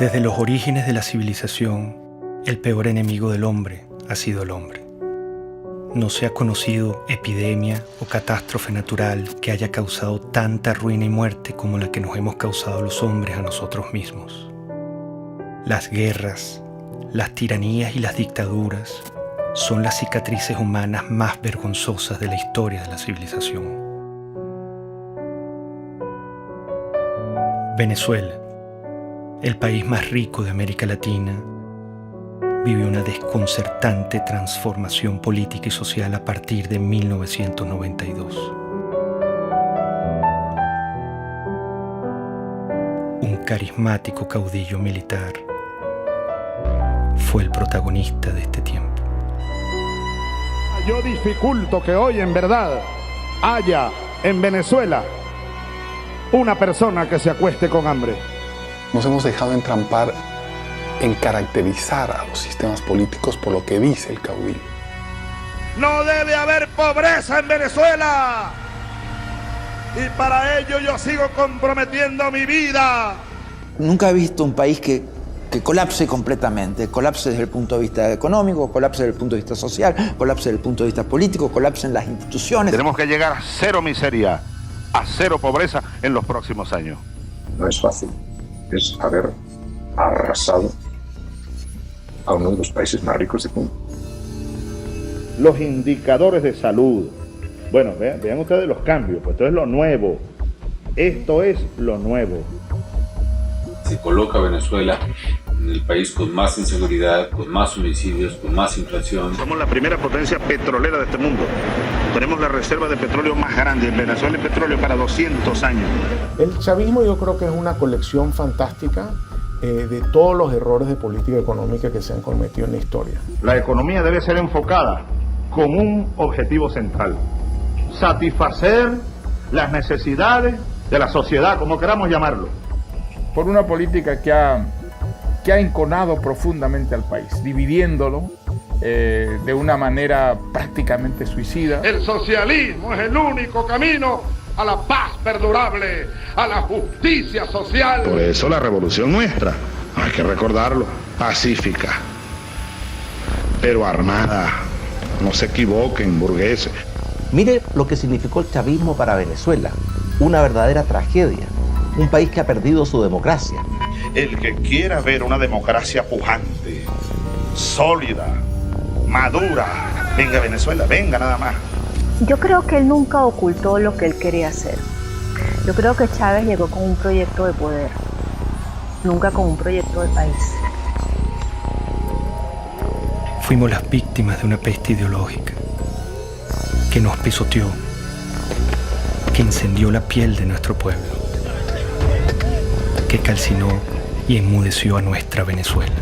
Desde los orígenes de la civilización, el peor enemigo del hombre ha sido el hombre. No se ha conocido epidemia o catástrofe natural que haya causado tanta ruina y muerte como la que nos hemos causado los hombres a nosotros mismos. Las guerras, las tiranías y las dictaduras son las cicatrices humanas más vergonzosas de la historia de la civilización. Venezuela, el país más rico de América Latina, vive una desconcertante transformación política y social a partir de 1992. Un carismático caudillo militar fue el protagonista de este tiempo. Yo dificulto que hoy en verdad haya en Venezuela una persona que se acueste con hambre. Nos hemos dejado entrampar en caracterizar a los sistemas políticos por lo que dice el caudillo. No debe haber pobreza en Venezuela. Y para ello yo sigo comprometiendo mi vida. Nunca he visto un país que colapse completamente. Colapse desde el punto de vista económico, colapse desde el punto de vista social, colapse desde el punto de vista político, colapse en las instituciones. Tenemos que llegar a cero miseria, a cero pobreza en los próximos años. No es fácil. Es haber arrasado a uno de los países más ricos del mundo. Los indicadores de salud. Bueno, vean ustedes los cambios, pues esto es lo nuevo. Esto es lo nuevo. Se coloca a Venezuela en el país con más inseguridad, con más homicidios, con más inflación. Somos la primera potencia petrolera de este mundo. Tenemos la reserva de petróleo más grande. En Venezuela hay petróleo para 200 años. El chavismo yo creo que es una colección fantástica de todos los errores de política económica que se han cometido en la historia. La economía debe ser enfocada con un objetivo central: satisfacer las necesidades de la sociedad, como queramos llamarlo. Por una política que ha enconado profundamente al país, dividiéndolo de una manera prácticamente suicida. El socialismo es el único camino a la paz perdurable, a la justicia social. Por eso la revolución nuestra, hay que recordarlo, pacífica, pero armada. No se equivoquen, burgueses. Mire lo que significó el chavismo para Venezuela. Una verdadera tragedia. Un país que ha perdido su democracia. El que quiera ver una democracia pujante, sólida, madura, venga a Venezuela, venga nada más. Yo creo que él nunca ocultó lo que él quería hacer. Yo creo que Chávez llegó con un proyecto de poder, nunca con un proyecto de país. Fuimos las víctimas de una peste ideológica que nos pisoteó, que incendió la piel de nuestro pueblo, que calcinó y enmudeció a nuestra Venezuela.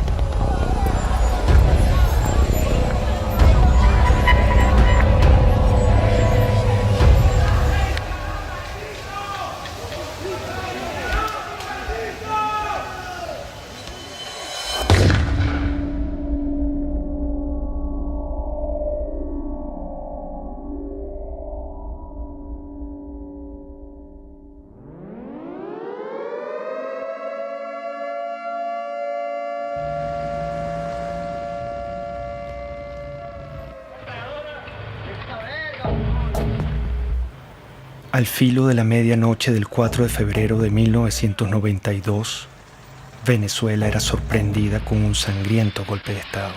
Al filo de la medianoche del 4 de febrero de 1992, Venezuela era sorprendida con un sangriento golpe de Estado.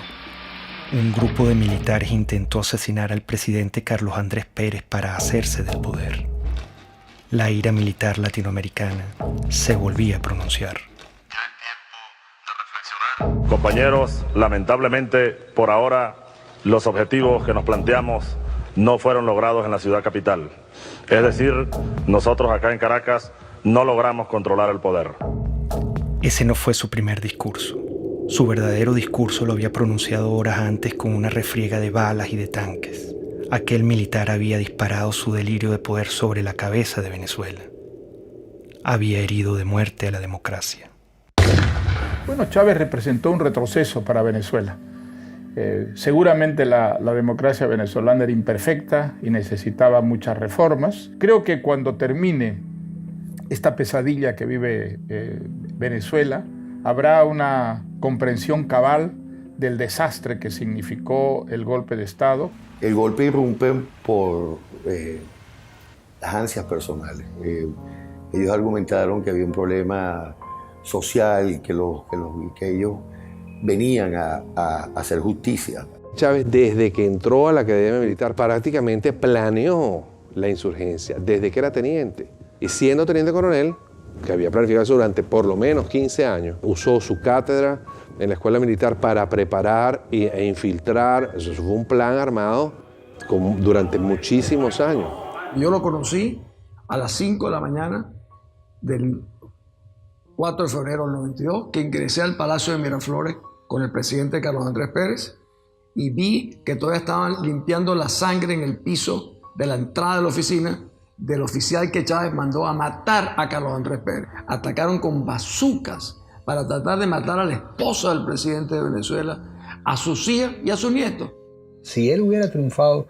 Un grupo de militares intentó asesinar al presidente Carlos Andrés Pérez para hacerse del poder. La ira militar latinoamericana se volvía a pronunciar. Compañeros, lamentablemente, por ahora, los objetivos que nos planteamos no fueron logrados en la ciudad capital. Es decir, nosotros acá en Caracas no logramos controlar el poder. Ese no fue su primer discurso. Su verdadero discurso lo había pronunciado horas antes con una refriega de balas y de tanques. Aquel militar había disparado su delirio de poder sobre la cabeza de Venezuela. Había herido de muerte a la democracia. Bueno, Chávez representó un retroceso para Venezuela. Seguramente la democracia venezolana era imperfecta y necesitaba muchas reformas. Creo que cuando termine esta pesadilla que vive Venezuela, habrá una comprensión cabal del desastre que significó el golpe de Estado. El golpe irrumpe por las ansias personales. Ellos argumentaron que había un problema social, que ellos venían a hacer justicia. Chávez, desde que entró a la Academia Militar, prácticamente planeó la insurgencia, desde que era teniente. Y siendo teniente coronel, que había planificado eso durante por lo menos 15 años, usó su cátedra en la escuela militar para preparar e infiltrar. Eso fue un plan armado durante muchísimos años. Yo lo conocí a las 5 de la mañana del 4 de febrero del 92, que ingresé al Palacio de Miraflores con el presidente Carlos Andrés Pérez y vi que todavía estaban limpiando la sangre en el piso de la entrada de la oficina del oficial que Chávez mandó a matar a Carlos Andrés Pérez. Atacaron con bazucas para tratar de matar a la esposa del presidente de Venezuela, a sus hijas y a sus nietos. Si él hubiera triunfado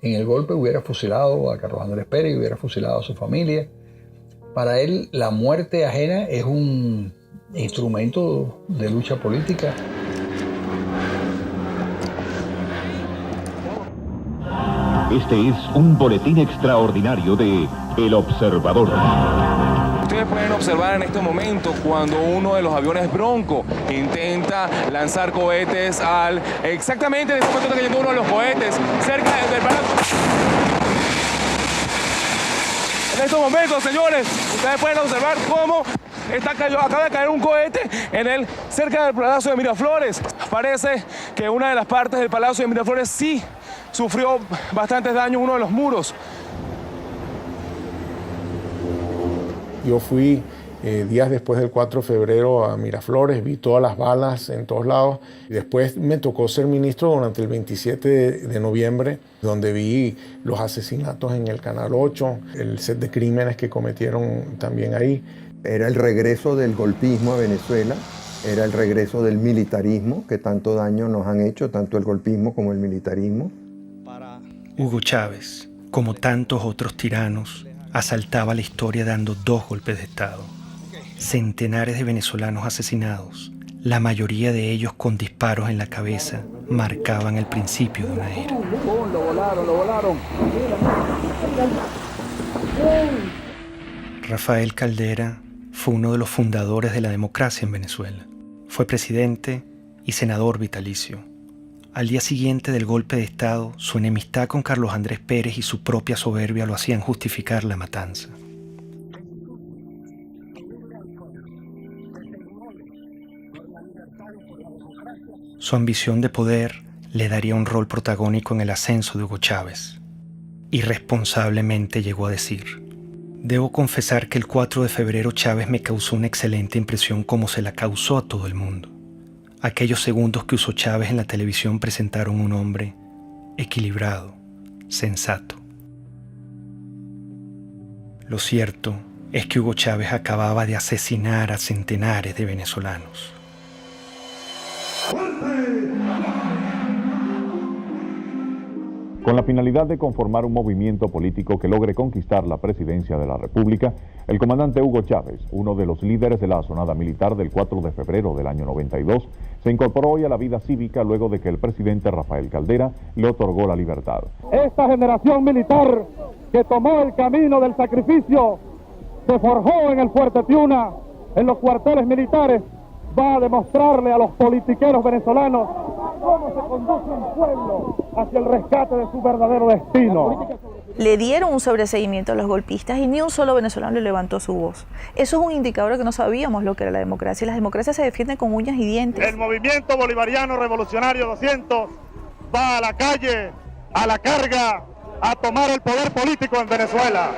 en el golpe, hubiera fusilado a Carlos Andrés Pérez y hubiera fusilado a su familia. Para él, la muerte ajena es un instrumento de lucha política. Este es un boletín extraordinario de El Observador. Ustedes pueden observar en este momento cuando uno de los aviones Bronco intenta lanzar cohetes exactamente en este momento está cayendo uno de los cohetes cerca del palacio. En estos momentos, señores, ustedes pueden observar cómo acaba de caer un cohete cerca del Palacio de Miraflores. Parece que una de las partes del Palacio de Miraflores sí sufrió bastantes daños, uno de los muros. Yo fui días después del 4 de febrero a Miraflores, vi todas las balas en todos lados. Después me tocó ser ministro durante el 27 de noviembre, donde vi los asesinatos en el Canal 8, el set de crímenes que cometieron también ahí. Era el regreso del golpismo a Venezuela, era el regreso del militarismo, que tanto daño nos han hecho, tanto el golpismo como el militarismo. Hugo Chávez, como tantos otros tiranos, asaltaba la historia dando 2 golpes de Estado. Centenares de venezolanos asesinados, la mayoría de ellos con disparos en la cabeza, marcaban el principio de una era. Lo volaron. Rafael Caldera fue uno de los fundadores de la democracia en Venezuela. Fue presidente y senador vitalicio. Al día siguiente del golpe de Estado, su enemistad con Carlos Andrés Pérez y su propia soberbia lo hacían justificar la matanza. Su ambición de poder le daría un rol protagónico en el ascenso de Hugo Chávez. Irresponsablemente llegó a decir: debo confesar que el 4 de febrero Chávez me causó una excelente impresión como se la causó a todo el mundo. Aquellos segundos que usó Chávez en la televisión presentaron un hombre equilibrado, sensato. Lo cierto es que Hugo Chávez acababa de asesinar a centenares de venezolanos. Con la finalidad de conformar un movimiento político que logre conquistar la presidencia de la República, el comandante Hugo Chávez, uno de los líderes de la asonada militar del 4 de febrero del año 92, se incorporó hoy a la vida cívica luego de que el presidente Rafael Caldera le otorgó la libertad. Esta generación militar que tomó el camino del sacrificio, se forjó en el Fuerte Tiuna, en los cuarteles militares, va a demostrarle a los politiqueros venezolanos cómo se conduce un pueblo hacia el rescate de su verdadero destino. Le dieron un sobreseguimiento a los golpistas y ni un solo venezolano le levantó su voz. Eso es un indicador de que no sabíamos lo que era la democracia. Las democracias se defienden con uñas y dientes. El movimiento bolivariano revolucionario 200 va a la calle, a la carga, a tomar el poder político en Venezuela.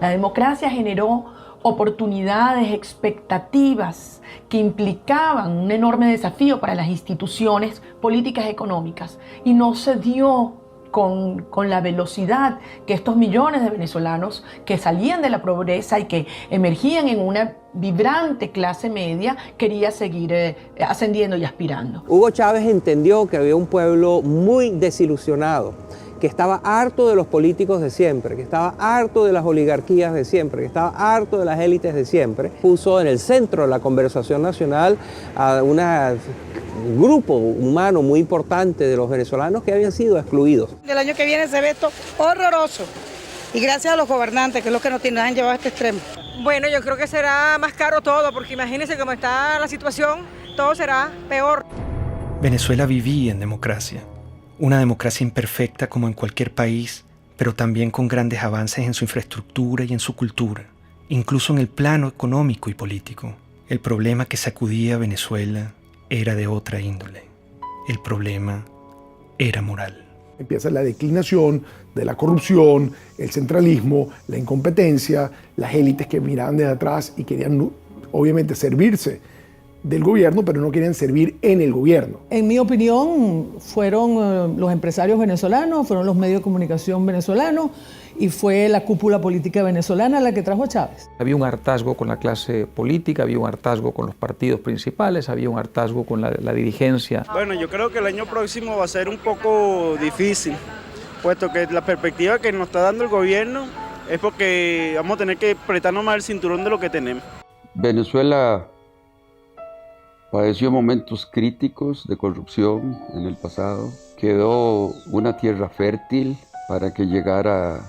La democracia generó oportunidades, expectativas que implicaban un enorme desafío para las instituciones políticas y económicas. Y no se dio con la velocidad que estos millones de venezolanos que salían de la pobreza y que emergían en una vibrante clase media quería seguir ascendiendo y aspirando. Hugo Chávez entendió que había un pueblo muy desilusionado, que estaba harto de los políticos de siempre, que estaba harto de las oligarquías de siempre, que estaba harto de las élites de siempre. Puso en el centro de la conversación nacional a un grupo humano muy importante de los venezolanos que habían sido excluidos. El año que viene se ve esto horroroso y gracias a los gobernantes, que es lo que nos han llevado a este extremo. Bueno, yo creo que será más caro todo, porque imagínense cómo está la situación, todo será peor. Venezuela vivía en democracia. Una democracia imperfecta como en cualquier país, pero también con grandes avances en su infraestructura y en su cultura, incluso en el plano económico y político. El problema que sacudía a Venezuela era de otra índole. El problema era moral. Empieza la declinación de la corrupción, el centralismo, la incompetencia, las élites que miraban desde atrás y querían obviamente servirse del gobierno, pero no querían servir en el gobierno. En mi opinión, fueron los empresarios venezolanos, fueron los medios de comunicación venezolanos y fue la cúpula política venezolana la que trajo a Chávez. Había un hartazgo con la clase política, había un hartazgo con los partidos principales, había un hartazgo con la dirigencia. Bueno, yo creo que el año próximo va a ser un poco difícil, puesto que la perspectiva que nos está dando el gobierno es porque vamos a tener que apretarnos más el cinturón de lo que tenemos. Venezuela padeció momentos críticos de corrupción en el pasado. Quedó una tierra fértil para que llegara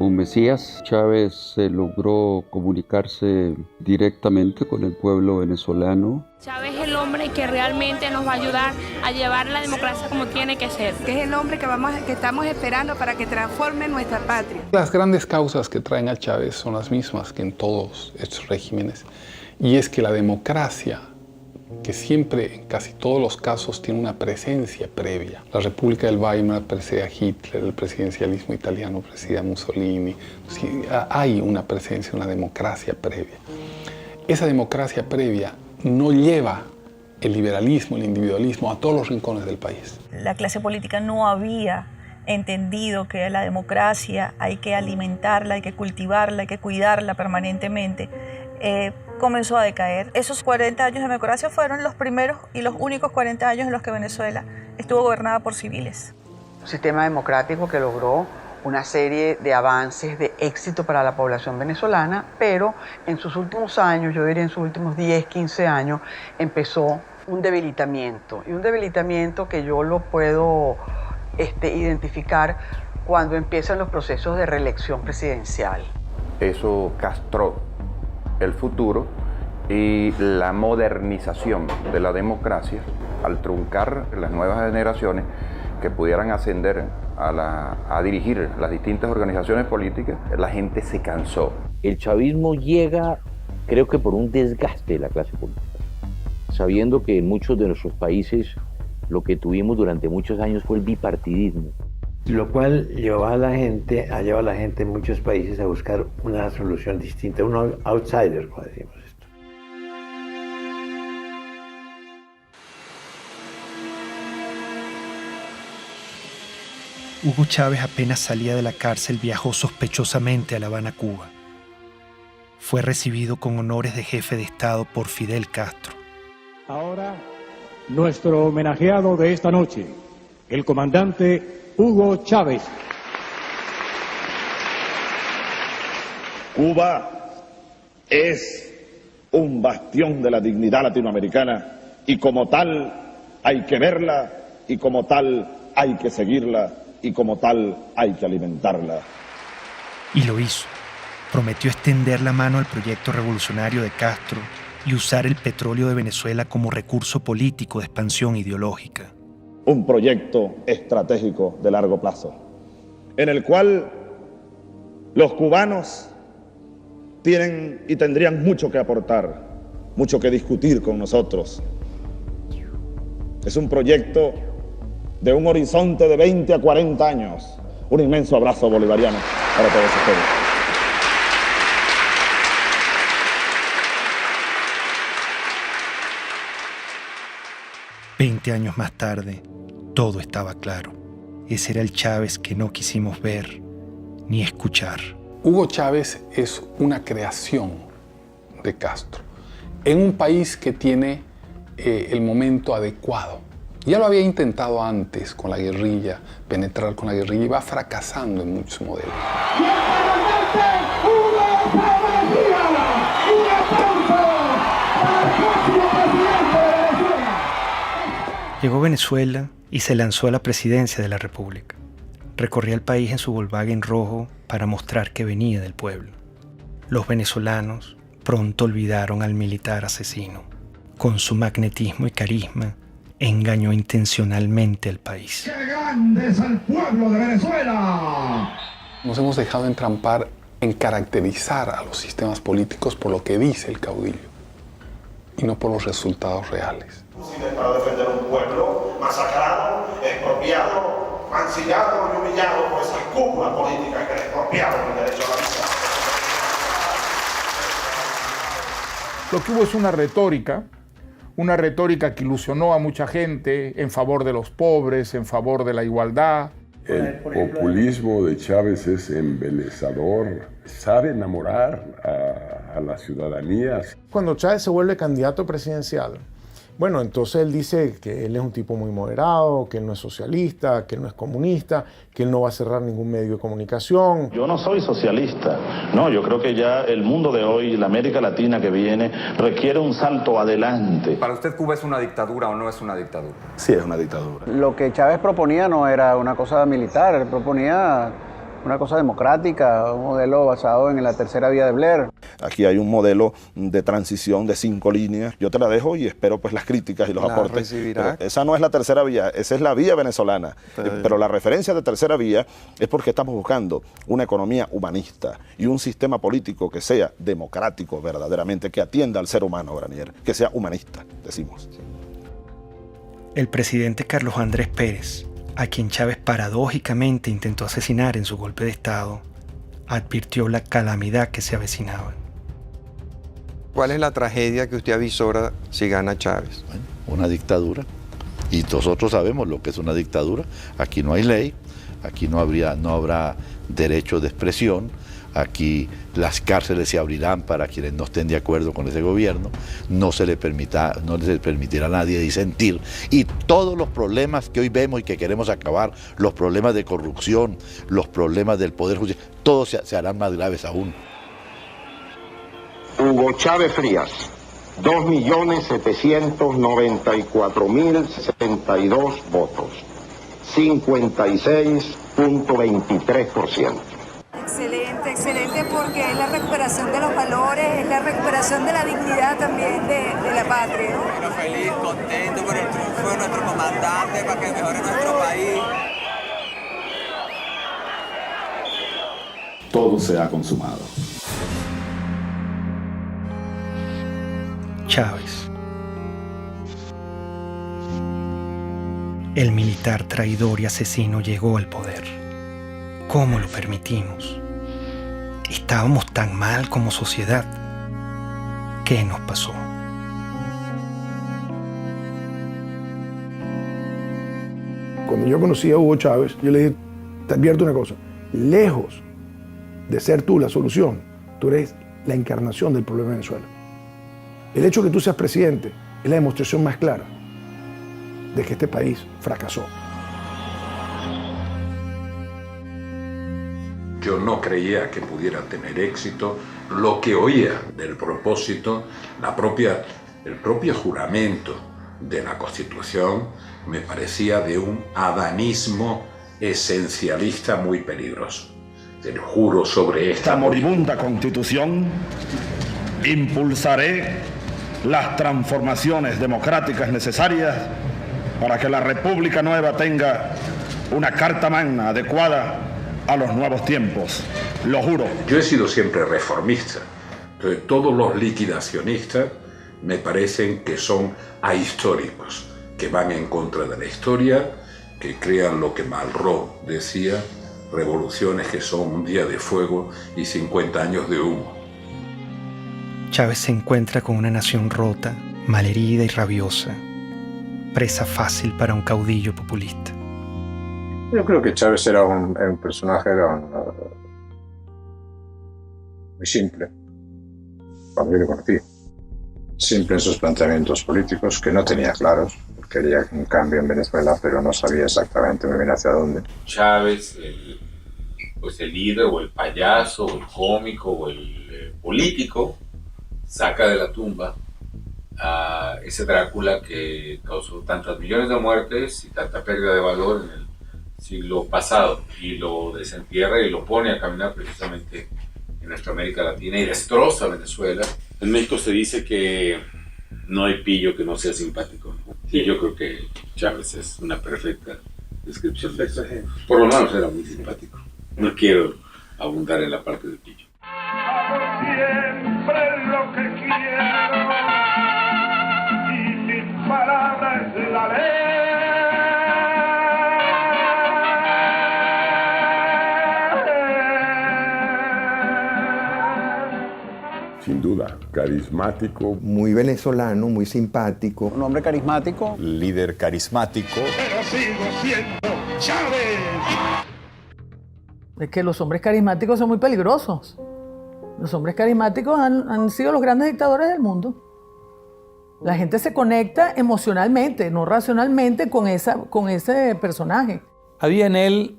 un Mesías. Chávez logró comunicarse directamente con el pueblo venezolano. Chávez es el hombre que realmente nos va a ayudar a llevar la democracia como tiene que ser. Que es el hombre que estamos esperando para que transforme nuestra patria. Las grandes causas que traen a Chávez son las mismas que en todos estos regímenes, y es que la democracia, que siempre, en casi todos los casos, tiene una presencia previa. La República del Weimar precede a Hitler, el presidencialismo italiano precede a Mussolini. Sí, hay una presencia, una democracia previa. Esa democracia previa no lleva el liberalismo, el individualismo a todos los rincones del país. La clase política no había entendido que la democracia hay que alimentarla, hay que cultivarla, hay que cuidarla permanentemente. Comenzó a decaer. Esos 40 años de democracia fueron los primeros y los únicos 40 años en los que Venezuela estuvo gobernada por civiles. Un sistema democrático que logró una serie de avances de éxito para la población venezolana, pero en sus últimos años, yo diría en sus últimos 10, 15 años, empezó un debilitamiento. Y un debilitamiento que yo lo puedo identificar cuando empiezan los procesos de reelección presidencial. Eso castró el futuro y la modernización de la democracia al truncar las nuevas generaciones que pudieran ascender a dirigir las distintas organizaciones políticas. La gente se cansó. El chavismo llega, creo que por un desgaste de la clase política, sabiendo que en muchos de nuestros países lo que tuvimos durante muchos años fue el bipartidismo. Lo cual ha llevado a la gente en muchos países a buscar una solución distinta, un outsider, como decimos esto. Hugo Chávez apenas salía de la cárcel viajó sospechosamente a La Habana, Cuba. Fue recibido con honores de jefe de Estado por Fidel Castro. Ahora, nuestro homenajeado de esta noche, el comandante Hugo Chávez. Cuba es un bastión de la dignidad latinoamericana y como tal hay que verla y como tal hay que seguirla y como tal hay que alimentarla. Y lo hizo. Prometió extender la mano al proyecto revolucionario de Castro y usar el petróleo de Venezuela como recurso político de expansión ideológica. Un proyecto estratégico de largo plazo, en el cual los cubanos tienen y tendrían mucho que aportar, mucho que discutir con nosotros. Es un proyecto de un horizonte de 20 a 40 años. Un inmenso abrazo bolivariano para todos ustedes. 20 años más tarde, todo estaba claro. Ese era el Chávez que no quisimos ver ni escuchar. Hugo Chávez es una creación de Castro en un país que tiene el momento adecuado. Ya lo había intentado antes con la guerrilla, penetrar con la guerrilla, y va fracasando en muchos modelos. Llegó a Venezuela y se lanzó a la presidencia de la República. Recorría el país en su Volkswagen rojo para mostrar que venía del pueblo. Los venezolanos pronto olvidaron al militar asesino. Con su magnetismo y carisma, engañó intencionalmente al país. ¡Qué grande es el pueblo de Venezuela! Nos hemos dejado entrampar en caracterizar a los sistemas políticos por lo que dice el caudillo y no por los resultados reales. Para defender un pueblo masacrado, expropiado, mancillado y humillado por esas cúpulas políticas que le expropiaron el derecho a la vida. Lo que hubo es una retórica que ilusionó a mucha gente en favor de los pobres, en favor de la igualdad. El populismo de Chávez es embelezador, sabe enamorar a la ciudadanía. Cuando Chávez se vuelve candidato presidencial, bueno, entonces él dice que él es un tipo muy moderado, que él no es socialista, que él no es comunista, que él no va a cerrar ningún medio de comunicación. Yo no soy socialista, no, yo creo que ya el mundo de hoy, la América Latina que viene, requiere un salto adelante. ¿Para usted Cuba es una dictadura o no es una dictadura? Sí, es una dictadura. Lo que Chávez proponía no era una cosa militar, él proponía una cosa democrática, un modelo basado en la tercera vía de Blair. Aquí hay un modelo de transición de 5 líneas. Yo te la dejo y espero pues las críticas y los aportes. Pero esa no es la tercera vía, esa es la vía venezolana. Pero la referencia de tercera vía es porque estamos buscando una economía humanista y un sistema político que sea democrático verdaderamente, que atienda al ser humano, Granier, que sea humanista, decimos. El presidente Carlos Andrés Pérez, a quien Chávez paradójicamente intentó asesinar en su golpe de Estado, advirtió la calamidad que se avecinaba. ¿Cuál es la tragedia que usted avisora si gana Chávez? Bueno, una dictadura. Y nosotros sabemos lo que es una dictadura. Aquí no hay ley, aquí no habrá derecho de expresión, aquí las cárceles se abrirán para quienes no estén de acuerdo con ese gobierno, no se le permitirá a nadie disentir, y todos los problemas que hoy vemos y que queremos acabar, los problemas de corrupción, los problemas del poder judicial, todos se harán más graves aún. Hugo Chávez Frías, 2.794.062 votos, 56.23%. Excelente, excelente, porque es la recuperación de los valores, es la recuperación de la dignidad también de la patria. Bueno, feliz, contento por el triunfo de nuestro comandante para que mejore nuestro país. Todo se ha consumado. Chávez. El militar traidor y asesino llegó al poder. ¿Cómo lo permitimos? ¿Estábamos tan mal como sociedad? ¿Qué nos pasó? Cuando yo conocí a Hugo Chávez, yo le dije, te advierto una cosa, lejos de ser tú la solución, tú eres la encarnación del problema de Venezuela. El hecho de que tú seas presidente es la demostración más clara de que este país fracasó. Yo no creía que pudiera tener éxito. Lo que oía del propósito, el propio juramento de la Constitución, me parecía de un adanismo esencialista muy peligroso. Te lo juro sobre esta moribunda Constitución, impulsaré las transformaciones democráticas necesarias para que la República Nueva tenga una carta magna adecuada a los nuevos tiempos, lo juro. Yo he sido siempre reformista, entonces todos los liquidacionistas me parecen que son ahistóricos, que van en contra de la historia, que crean lo que Malraux decía, revoluciones que son un día de fuego y 50 años de humo. Chávez se encuentra con una nación rota, malherida y rabiosa, presa fácil para un caudillo populista. Yo creo que Chávez era un personaje muy simple, cuando yo lo conocí. Simple en sus planteamientos políticos, que no tenía claros. Quería un cambio en Venezuela, pero no sabía exactamente muy bien hacia dónde. Chávez, el líder o el payaso o el cómico o el político, saca de la tumba a ese Drácula que causó tantas millones de muertes y tanta pérdida de valor en el siglo pasado, y lo desentierra y lo pone a caminar precisamente en nuestra América Latina y destroza Venezuela. En México se dice que no hay pillo que no sea simpático, ¿no? Y yo creo que Chávez es una perfecta descripción de eso. Por lo menos era muy simpático. No quiero abundar en la parte del pillo. Siempre lo que quiero y mi palabra es la ley. Sin duda, carismático. Muy venezolano, muy simpático. Un hombre carismático. Líder carismático. Pero sigo siendo Chávez. Es que los hombres carismáticos son muy peligrosos. Los hombres carismáticos han sido los grandes dictadores del mundo. La gente se conecta emocionalmente, no racionalmente, con ese personaje. Había en él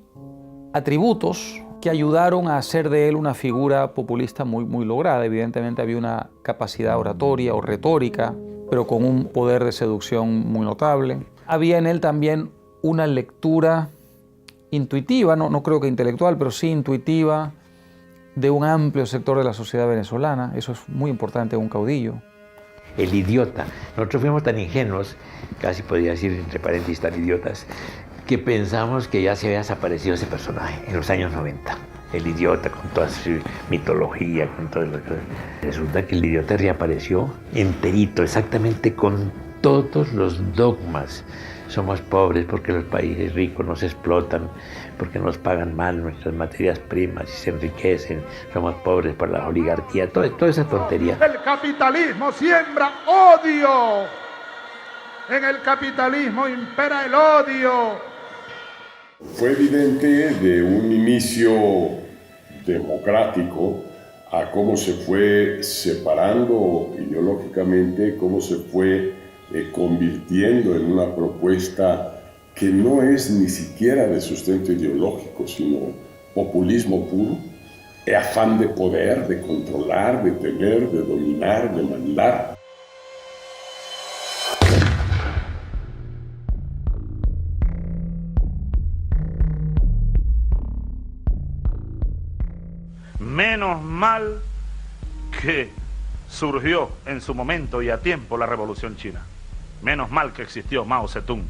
atributos que ayudaron a hacer de él una figura populista muy lograda. Evidentemente había una capacidad oratoria o retórica, pero con un poder de seducción muy notable. Había en él también una lectura intuitiva, no creo que intelectual, pero sí intuitiva, de un amplio sector de la sociedad venezolana. Eso es muy importante en un caudillo. El idiota. Nosotros fuimos tan ingenuos, casi podría decir entre paréntesis tan idiotas, que pensamos que ya se había desaparecido ese personaje en los años 90. El idiota con toda su mitología, con todo lo que... Resulta que el idiota reapareció enterito, exactamente con todos los dogmas. Somos pobres porque los países ricos nos explotan, porque nos pagan mal nuestras materias primas y se enriquecen. Somos pobres por la oligarquía, toda esa tontería. El capitalismo siembra odio. En el capitalismo impera el odio. Fue evidente de un inicio democrático a cómo se fue separando ideológicamente, cómo se fue convirtiendo en una propuesta que no es ni siquiera de sustento ideológico, sino populismo puro, afán de poder, de controlar, de tener, de dominar, de mandar. Menos mal que surgió en su momento y a tiempo la Revolución China. Menos mal que existió Mao Zedong.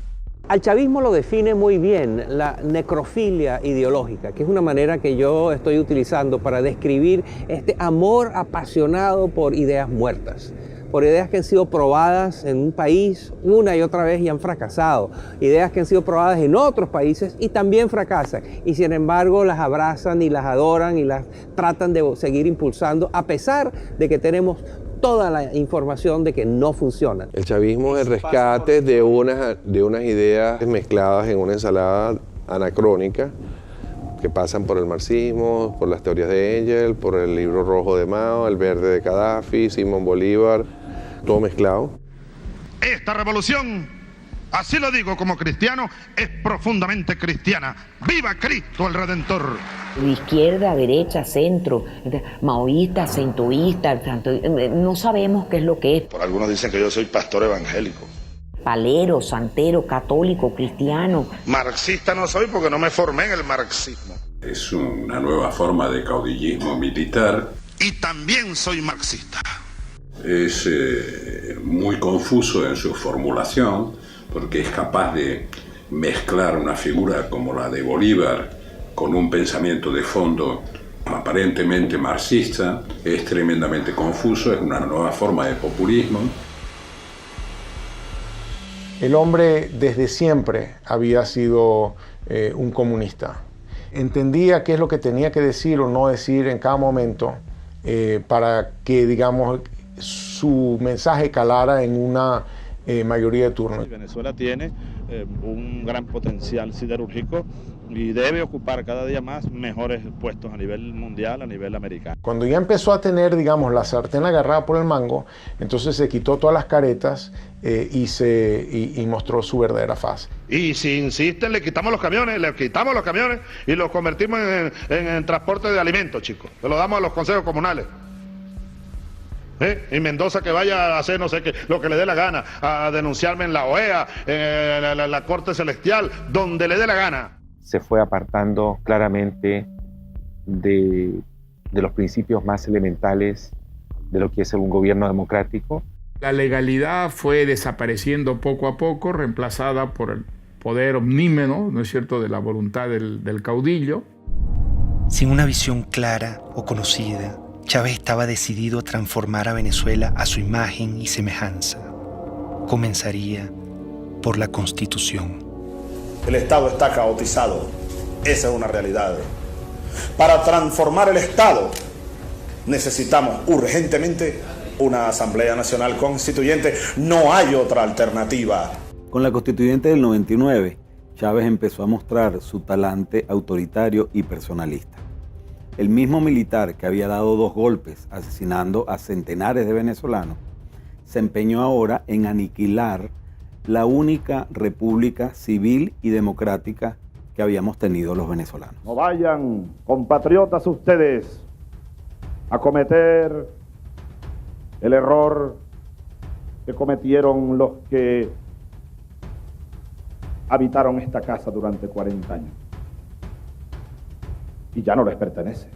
Al chavismo lo define muy bien la necrofilia ideológica, que es una manera que yo estoy utilizando para describir este amor apasionado por ideas muertas, por ideas que han sido probadas en un país una y otra vez y han fracasado, ideas que han sido probadas en otros países y también fracasan, y sin embargo las abrazan y las adoran y las tratan de seguir impulsando a pesar de que tenemos toda la información de que no funciona. El chavismo es el rescate de unas ideas mezcladas en una ensalada anacrónica que pasan por el marxismo, por las teorías de Engels, por el libro rojo de Mao, el verde de Gaddafi, Simón Bolívar, todo mezclado. Esta revolución, así lo digo como cristiano, es profundamente cristiana. ¡Viva Cristo el Redentor! De izquierda, derecha, centro, maoísta, centroísta, no sabemos qué es lo que es. Por algunos dicen que yo soy pastor evangélico. Palero, santero, católico, cristiano. Marxista no soy porque no me formé en el marxismo. Es una nueva forma de caudillismo militar. Y también soy marxista. Es muy confuso en su formulación porque es capaz de mezclar una figura como la de Bolívar con un pensamiento de fondo aparentemente marxista. Es tremendamente confuso, es una nueva forma de populismo. El hombre desde siempre había sido un comunista. Entendía qué es lo que tenía que decir o no decir en cada momento para que, digamos, su mensaje calara en una mayoría de turno. Venezuela tiene un gran potencial siderúrgico y debe ocupar cada día más mejores puestos a nivel mundial, a nivel americano. Cuando ya empezó a tener, digamos, la sartén agarrada por el mango, entonces se quitó todas las caretas y mostró su verdadera faz. Y si insisten, le quitamos los camiones y los convertimos en transporte de alimentos, chicos. Se lo damos a los consejos comunales. Y Mendoza que vaya a hacer no sé qué, lo que le dé la gana, a denunciarme en la OEA, en la Corte Celestial, donde le dé la gana. Se fue apartando claramente de los principios más elementales de lo que es un gobierno democrático. La legalidad fue desapareciendo poco a poco, reemplazada por el poder omnímodo, ¿no es cierto?, de la voluntad del caudillo. Sin una visión clara o conocida, Chávez estaba decidido a transformar a Venezuela a su imagen y semejanza. Comenzaría por la Constitución. El Estado está caotizado. Esa es una realidad. Para transformar el Estado necesitamos urgentemente una Asamblea Nacional Constituyente. No hay otra alternativa. Con la Constituyente del 99, Chávez empezó a mostrar su talante autoritario y personalista. El mismo militar que había dado 2 golpes asesinando a centenares de venezolanos, se empeñó ahora en aniquilar la única república civil y democrática que habíamos tenido los venezolanos. No vayan, compatriotas, ustedes a cometer el error que cometieron los que habitaron esta casa durante 40 años. Y ya no les pertenece.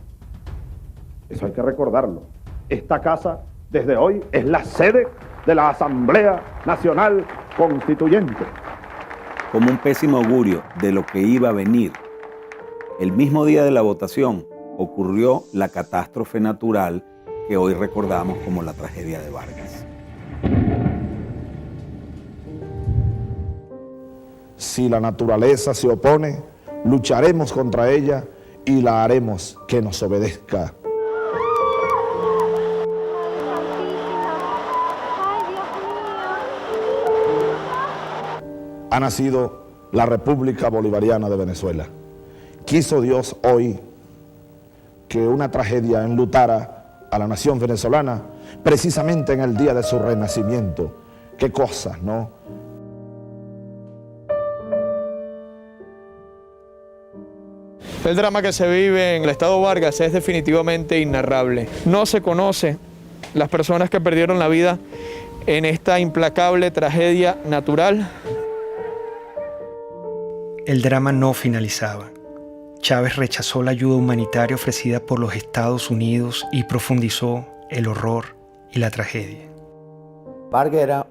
Eso hay que recordarlo. Esta casa, desde hoy, es la sede de la Asamblea Nacional Constituyente. Como un pésimo augurio de lo que iba a venir, el mismo día de la votación ocurrió la catástrofe natural que hoy recordamos como la tragedia de Vargas. Si la naturaleza se opone, lucharemos contra ella y la haremos que nos obedezca. Ha nacido la República Bolivariana de Venezuela. Quiso Dios hoy que una tragedia enlutara a la nación venezolana precisamente en el día de su renacimiento. Qué cosas, ¿no? El drama que se vive en el estado Vargas es definitivamente inarrable. No se conoce las personas que perdieron la vida en esta implacable tragedia natural. El drama no finalizaba. Chávez rechazó la ayuda humanitaria ofrecida por los Estados Unidos y profundizó el horror y la tragedia. Vargas era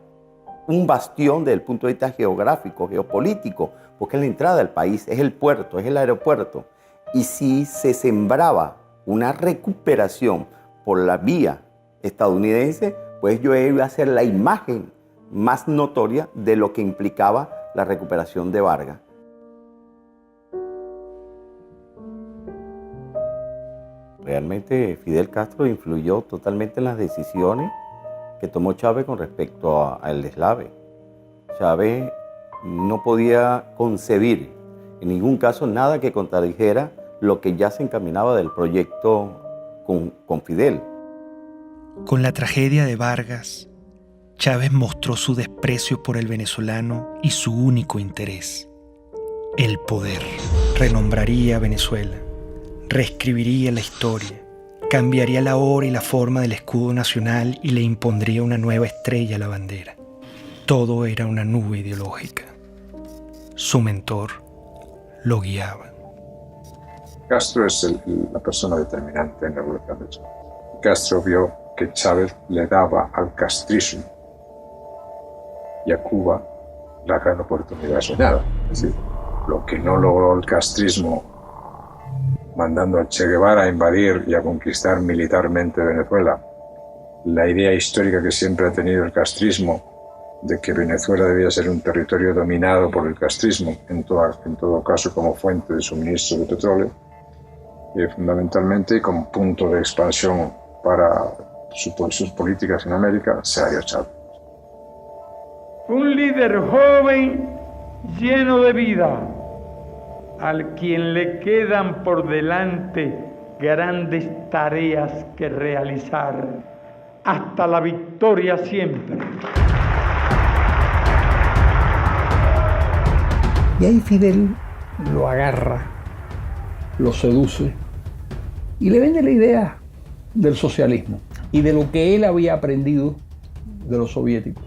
un bastión desde el punto de vista geográfico, geopolítico, porque es la entrada del país, es el puerto, es el aeropuerto. Y si se sembraba una recuperación por la vía estadounidense, pues yo iba a ser la imagen más notoria de lo que implicaba la recuperación de Vargas. Realmente Fidel Castro influyó totalmente en las decisiones que tomó Chávez con respecto al deslave. Chávez no podía concebir en ningún caso nada que contradijera lo que ya se encaminaba del proyecto con Fidel. Con la tragedia de Vargas, Chávez mostró su desprecio por el venezolano y su único interés, el poder. Renombraría a Venezuela, reescribiría la historia, cambiaría la hora y la forma del escudo nacional y le impondría una nueva estrella a la bandera. Todo era una nube ideológica. Su mentor lo guiaba. Castro es la persona determinante en la revolución de Chávez. Castro vio que Chávez le daba al castrismo y a Cuba la gran oportunidad soñada. Es decir, lo que no logró el castrismo mandando a Che Guevara a invadir y a conquistar militarmente Venezuela, la idea histórica que siempre ha tenido el castrismo de que Venezuela debía ser un territorio dominado por el castrismo, en todo caso como fuente de suministro de petróleo, fundamentalmente y como punto de expansión para sus políticas en América, Sergio Chávez. Un líder joven lleno de vida, al quien le quedan por delante grandes tareas que realizar, hasta la victoria siempre. Y ahí Fidel lo agarra, lo seduce y le vende la idea del socialismo y de lo que él había aprendido de los soviéticos,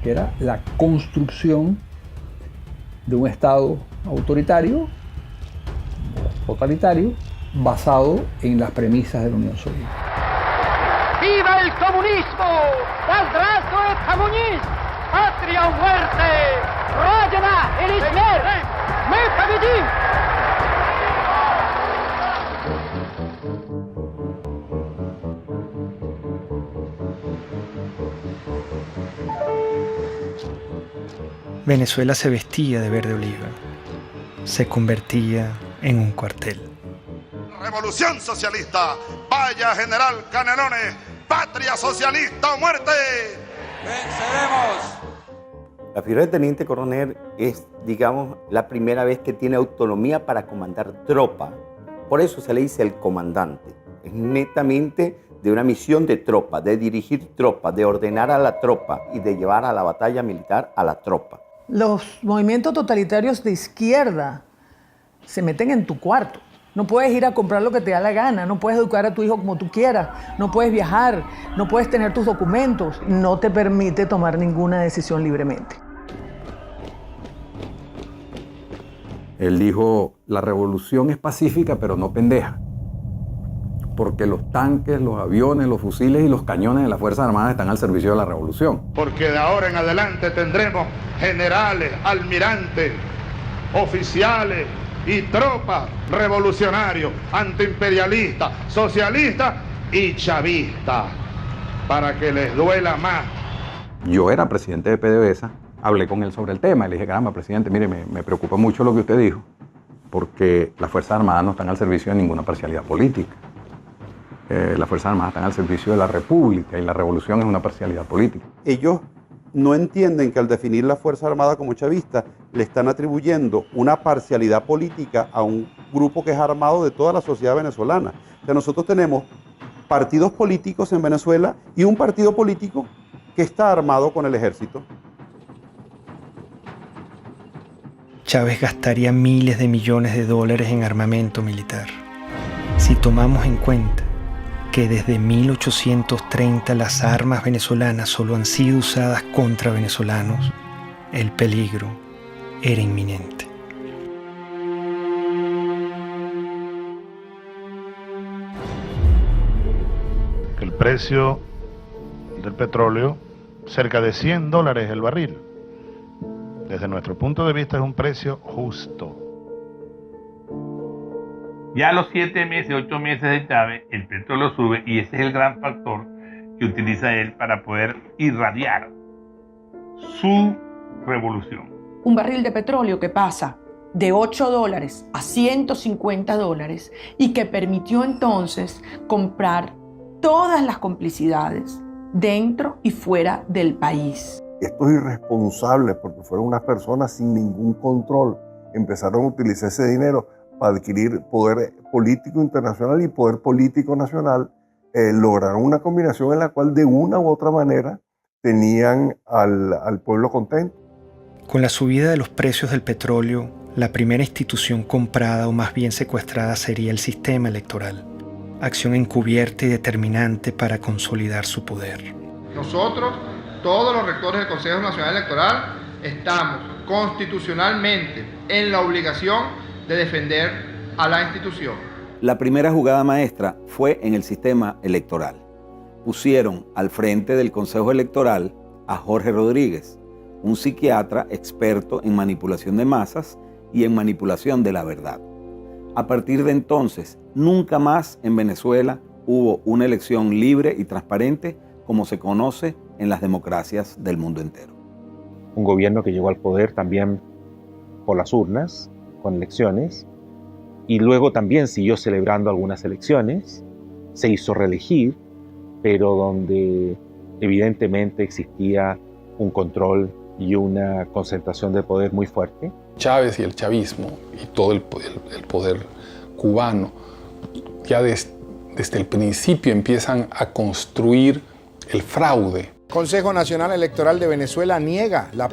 que era la construcción de un Estado autoritario, totalitario, basado en las premisas de la Unión Soviética. ¡Viva el comunismo! ¡Здравствует коммунизм! ¡Patria o muerte! ¡Родина или смерть! ¡Мы победим! Venezuela se vestía de verde oliva, se convertía en un cuartel. Revolución socialista, vaya General Canelones, patria socialista o muerte. ¡Venceremos! La figura de teniente coronel es, digamos, la primera vez que tiene autonomía para comandar tropa. Por eso se le dice el comandante. Es netamente de una misión de tropa, de dirigir tropa, de ordenar a la tropa y de llevar a la batalla militar a la tropa. Los movimientos totalitarios de izquierda se meten en tu cuarto. No puedes ir a comprar lo que te da la gana, no puedes educar a tu hijo como tú quieras, no puedes viajar, no puedes tener tus documentos, no te permite tomar ninguna decisión libremente. Él dijo, la revolución es pacífica pero no pendeja, porque los tanques, los aviones, los fusiles y los cañones de las Fuerzas Armadas están al servicio de la revolución. Porque de ahora en adelante tendremos generales, almirantes, oficiales y tropas revolucionarios, antiimperialistas, socialistas y chavistas, para que les duela más. Yo era presidente de PDVSA, hablé con él sobre el tema y le dije, caramba, presidente, mire, me preocupa mucho lo que usted dijo, porque las Fuerzas Armadas no están al servicio de ninguna parcialidad política. Las Fuerzas Armadas están al servicio de la República y la revolución es una parcialidad política. Ellos no entienden que al definir la Fuerza Armada como chavista le están atribuyendo una parcialidad política a un grupo que es armado de toda la sociedad venezolana. O sea, nosotros tenemos partidos políticos en Venezuela y un partido político que está armado con el ejército. Chávez gastaría miles de millones de dólares en armamento militar. Si tomamos en cuenta que desde 1830 las armas venezolanas solo han sido usadas contra venezolanos, el peligro era inminente. El precio del petróleo, cerca de $100 el barril. Desde nuestro punto de vista es un precio justo. Ya a los 7 meses, 8 meses de Chávez, el petróleo sube y ese es el gran factor que utiliza él para poder irradiar su revolución. Un barril de petróleo que pasa de $8 a $150 y que permitió entonces comprar todas las complicidades dentro y fuera del país. Estos irresponsables, porque fueron unas personas sin ningún control, empezaron a utilizar ese dinero para adquirir poder político internacional y poder político nacional, lograron una combinación en la cual de una u otra manera tenían al pueblo contento. Con la subida de los precios del petróleo, la primera institución comprada o más bien secuestrada sería el sistema electoral, acción encubierta y determinante para consolidar su poder. Nosotros, todos los rectores del Consejo Nacional Electoral, estamos constitucionalmente en la obligación de defender a la institución. La primera jugada maestra fue en el sistema electoral. Pusieron al frente del Consejo Electoral a Jorge Rodríguez, un psiquiatra experto en manipulación de masas y en manipulación de la verdad. A partir de entonces, nunca más en Venezuela hubo una elección libre y transparente como se conoce en las democracias del mundo entero. Un gobierno que llegó al poder también por las urnas, con elecciones, y luego también siguió celebrando algunas elecciones, se hizo reelegir, pero donde evidentemente existía un control y una concentración de poder muy fuerte. Chávez y el chavismo y todo el poder cubano ya desde el principio empiezan a construir el fraude. Consejo Nacional Electoral de Venezuela niega la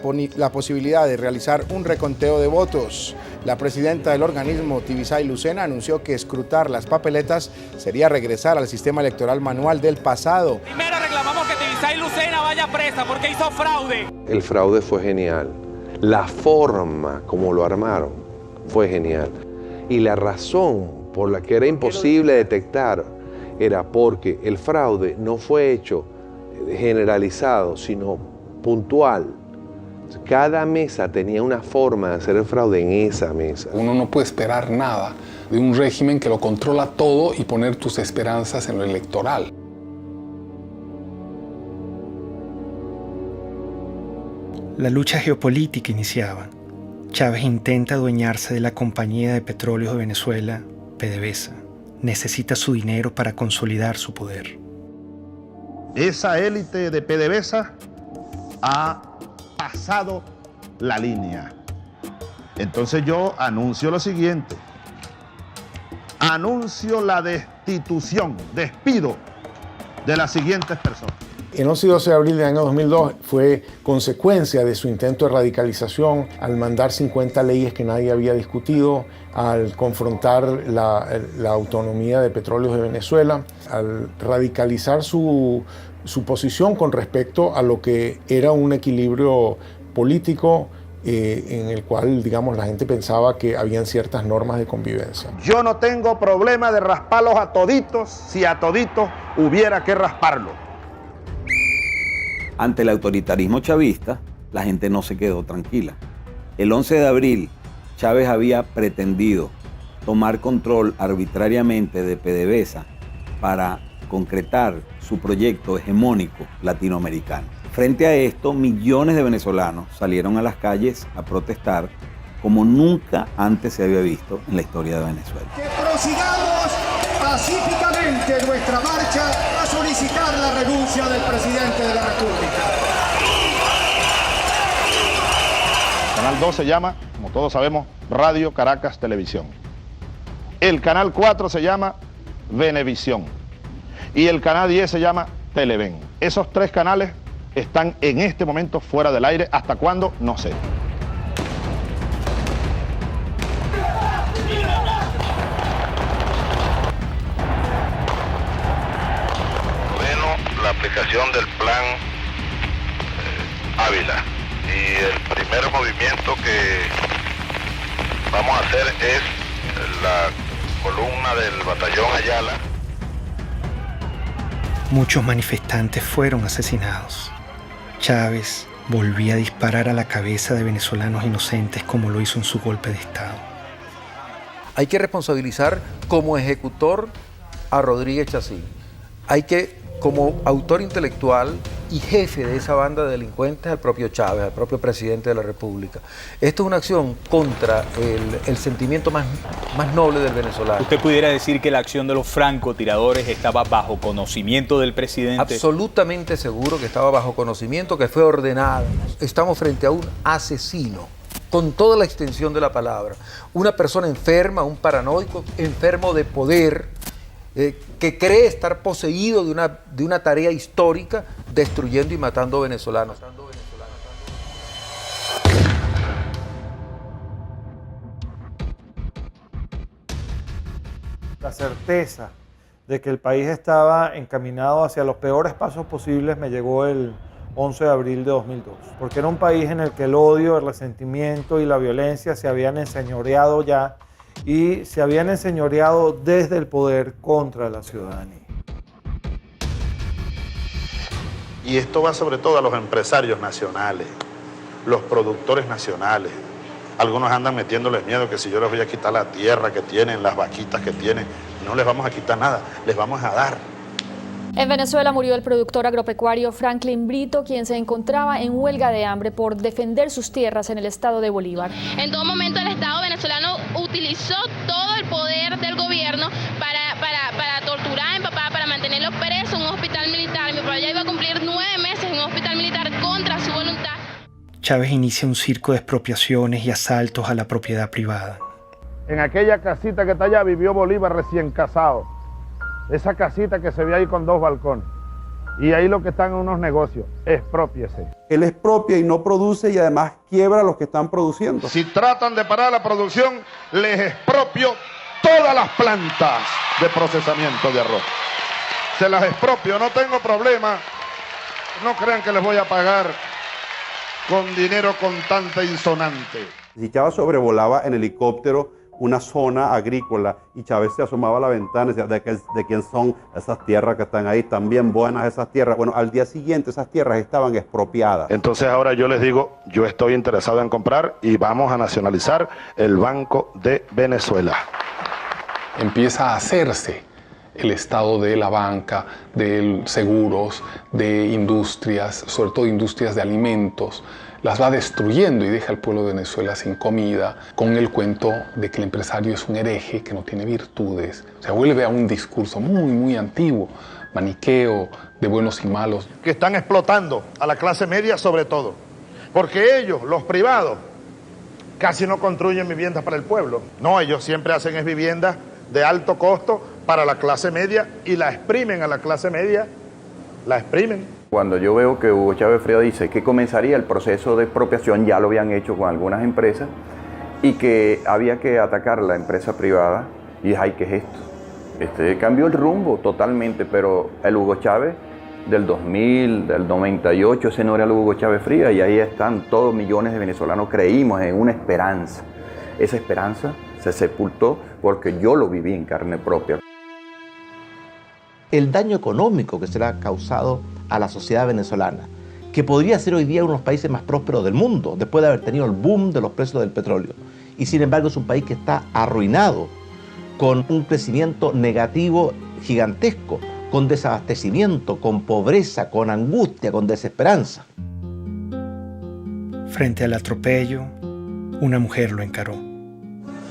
posibilidad de realizar un reconteo de votos. La presidenta del organismo, Tibisay Lucena, anunció que escrutar las papeletas sería regresar al sistema electoral manual del pasado. Primero reclamamos que Tibisay Lucena vaya presa porque hizo fraude. El fraude fue genial. La forma como lo armaron fue genial. Y la razón por la que era imposible detectar era porque el fraude no fue hecho generalizado, sino puntual. Cada mesa tenía una forma de hacer el fraude en esa mesa. Uno no puede esperar nada de un régimen que lo controla todo y poner tus esperanzas en lo electoral. La lucha geopolítica iniciaba. Chávez intenta adueñarse de la Compañía de Petróleos de Venezuela, PDVSA. Necesita su dinero para consolidar su poder. Esa élite de PDVSA ha pasado la línea. Entonces yo anuncio lo siguiente. Anuncio la destitución, despido de las siguientes personas. El 11 y 12 de abril del año 2002 fue consecuencia de su intento de radicalización al mandar 50 leyes que nadie había discutido, al confrontar la autonomía de Petróleos de Venezuela, al radicalizar su posición con respecto a lo que era un equilibrio político en el cual, digamos, la gente pensaba que habían ciertas normas de convivencia. Yo no tengo problema de rasparlos a toditos si a toditos hubiera que rasparlo. Ante el autoritarismo chavista, la gente no se quedó tranquila. El 11 de abril, Chávez había pretendido tomar control arbitrariamente de PDVSA para concretar su proyecto hegemónico latinoamericano. Frente a esto, millones de venezolanos salieron a las calles a protestar como nunca antes se había visto en la historia de Venezuela. Que prosigamos pacíficamente nuestra marcha a solicitar la renuncia del presidente de la República. Canal 2 se llama, como todos sabemos, Radio Caracas Televisión. El canal 4 se llama Venevisión. Y el canal 10 se llama Televen. Esos tres canales están en este momento fuera del aire. ¿Hasta cuándo? No sé. La aplicación del plan Ávila, y el primer movimiento que vamos a hacer es la columna del batallón Ayala. Muchos manifestantes fueron asesinados. Chávez volvía a disparar a la cabeza de venezolanos inocentes como lo hizo en su golpe de Estado. Hay que responsabilizar como ejecutor a Rodríguez Chacín. Hay que, como autor intelectual y jefe de esa banda de delincuentes, al propio Chávez, al propio presidente de la República. Esto es una acción contra el sentimiento más noble del venezolano. ¿Usted pudiera decir que la acción de los francotiradores estaba bajo conocimiento del presidente? Absolutamente seguro que estaba bajo conocimiento, que fue ordenada. Estamos frente a un asesino, con toda la extensión de la palabra. Una persona enferma, un paranoico, enfermo de poder, que cree estar poseído de una tarea histórica, destruyendo y matando venezolanos. La certeza de que el país estaba encaminado hacia los peores pasos posibles me llegó el 11 de abril de 2002, porque era un país en el que el odio, el resentimiento y la violencia se habían enseñoreado ya, y se habían enseñoreado desde el poder contra la ciudadanía. Y esto va sobre todo a los empresarios nacionales, los productores nacionales. Algunos andan metiéndoles miedo que si yo les voy a quitar la tierra que tienen, las vaquitas que tienen, no les vamos a quitar nada, les vamos a dar. En Venezuela murió el productor agropecuario Franklin Brito, quien se encontraba en huelga de hambre por defender sus tierras en el estado de Bolívar. En todo momento el Estado venezolano utilizó todo el poder del gobierno para torturar a mi papá, para mantenerlo preso en un hospital militar. Mi papá ya iba a cumplir 9 meses en un hospital militar contra su voluntad. Chávez inicia un circo de expropiaciones y asaltos a la propiedad privada. En aquella casita que está allá vivió Bolívar recién casado. Esa casita que se ve ahí con 2 balcones. Y ahí lo que están en unos negocios, exprópiese. Él expropia y no produce y además quiebra a los que están produciendo. Si tratan de parar la producción, les expropio todas las plantas de procesamiento de arroz. Se las expropio, no tengo problema. No crean que les voy a pagar con dinero contante insonante. Si Chávez sobrevolaba en helicóptero una zona agrícola y Chávez se asomaba a la ventana y decía, ¿de quién son esas tierras que están ahí? Están bien buenas esas tierras. Bueno, al día siguiente esas tierras estaban expropiadas. Entonces ahora yo les digo, yo estoy interesado en comprar y vamos a nacionalizar el Banco de Venezuela. Empieza a hacerse el estado de la banca, de seguros, de industrias, sobre todo industrias de alimentos. Las va destruyendo y deja al pueblo de Venezuela sin comida, con el cuento de que el empresario es un hereje que no tiene virtudes. O sea, vuelve a un discurso muy antiguo, maniqueo, de buenos y malos. Que están explotando a la clase media sobre todo, porque ellos, los privados, casi no construyen viviendas para el pueblo. No, ellos siempre hacen es viviendas de alto costo para la clase media y la exprimen a la clase media, la exprimen. Cuando yo veo que Hugo Chávez Frías dice que comenzaría el proceso de expropiación, ya lo habían hecho con algunas empresas, y que había que atacar la empresa privada, y dije, ay, ¿qué es esto? Cambió el rumbo totalmente, pero el Hugo Chávez del 2000, del 98, ese no era el Hugo Chávez Frías, y ahí están todos millones de venezolanos, creímos en una esperanza. Esa esperanza se sepultó porque yo lo viví en carne propia. El daño económico que se le ha causado a la sociedad venezolana, que podría ser hoy día uno de los países más prósperos del mundo, después de haber tenido el boom de los precios del petróleo. Y sin embargo es un país que está arruinado, con un crecimiento negativo gigantesco, con desabastecimiento, con pobreza, con angustia, con desesperanza. Frente al atropello, una mujer lo encaró.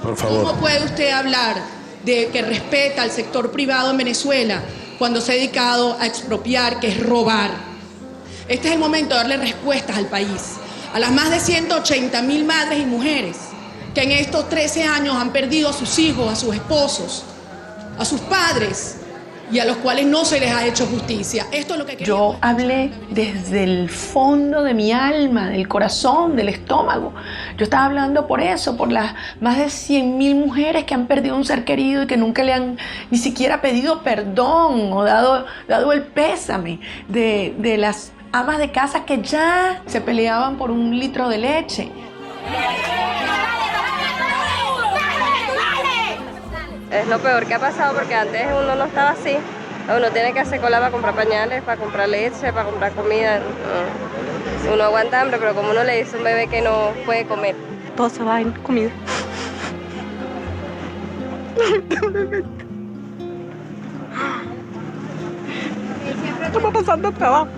Por favor. ¿Cómo puede usted hablar de que respeta al sector privado en Venezuela cuando se ha dedicado a expropiar, que es robar? Este es el momento de darle respuestas al país, a las más de 180.000 madres y mujeres que en estos 13 años han perdido a sus hijos, a sus esposos, a sus padres, y a los cuales no se les ha hecho justicia. Esto es lo que yo hablé desde el fondo de mi alma, del corazón, del estómago. Yo estaba hablando por eso, por las más de 100.000 mujeres que han perdido un ser querido y que nunca le han ni siquiera pedido perdón o dado el pésame, de las amas de casa que ya se peleaban por un litro de leche. Es lo peor que ha pasado porque antes uno no estaba así. Uno tiene que hacer cola para comprar pañales, para comprar leche, para comprar comida. Uno aguanta hambre, pero como uno le dice a un bebé que no puede comer, todo se va en comida. Estamos pasando trabajo.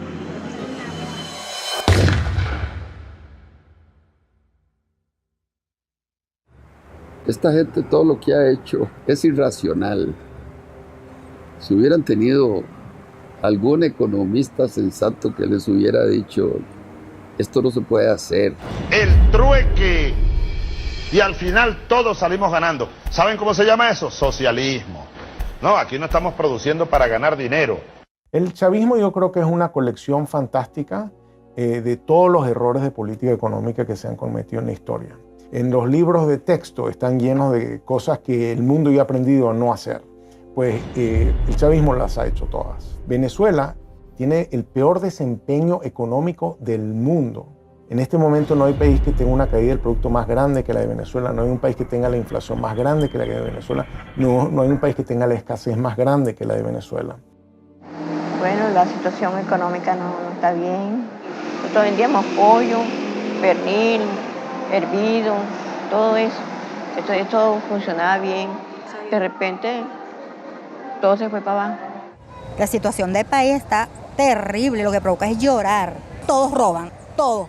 Esta gente todo lo que ha hecho es irracional. Si hubieran tenido algún economista sensato que les hubiera dicho, esto no se puede hacer. El trueque. Y al final todos salimos ganando. ¿Saben cómo se llama eso? Socialismo. No, aquí no estamos produciendo para ganar dinero. El chavismo yo creo que es una colección fantástica de todos los errores de política económica que se han cometido en la historia. En los libros de texto están llenos de cosas que el mundo ya ha aprendido a no hacer. Pues el chavismo las ha hecho todas. Venezuela tiene el peor desempeño económico del mundo. En este momento no hay país que tenga una caída del producto más grande que la de Venezuela, no hay un país que tenga la inflación más grande que la de Venezuela, no hay un país que tenga la escasez más grande que la de Venezuela. Bueno, la situación económica no está bien. Nosotros vendíamos pollo, pernil, hervido, todo eso. Esto funcionaba bien. De repente, todo se fue para abajo. La situación del país está terrible, lo que provoca es llorar. Todos roban, todos.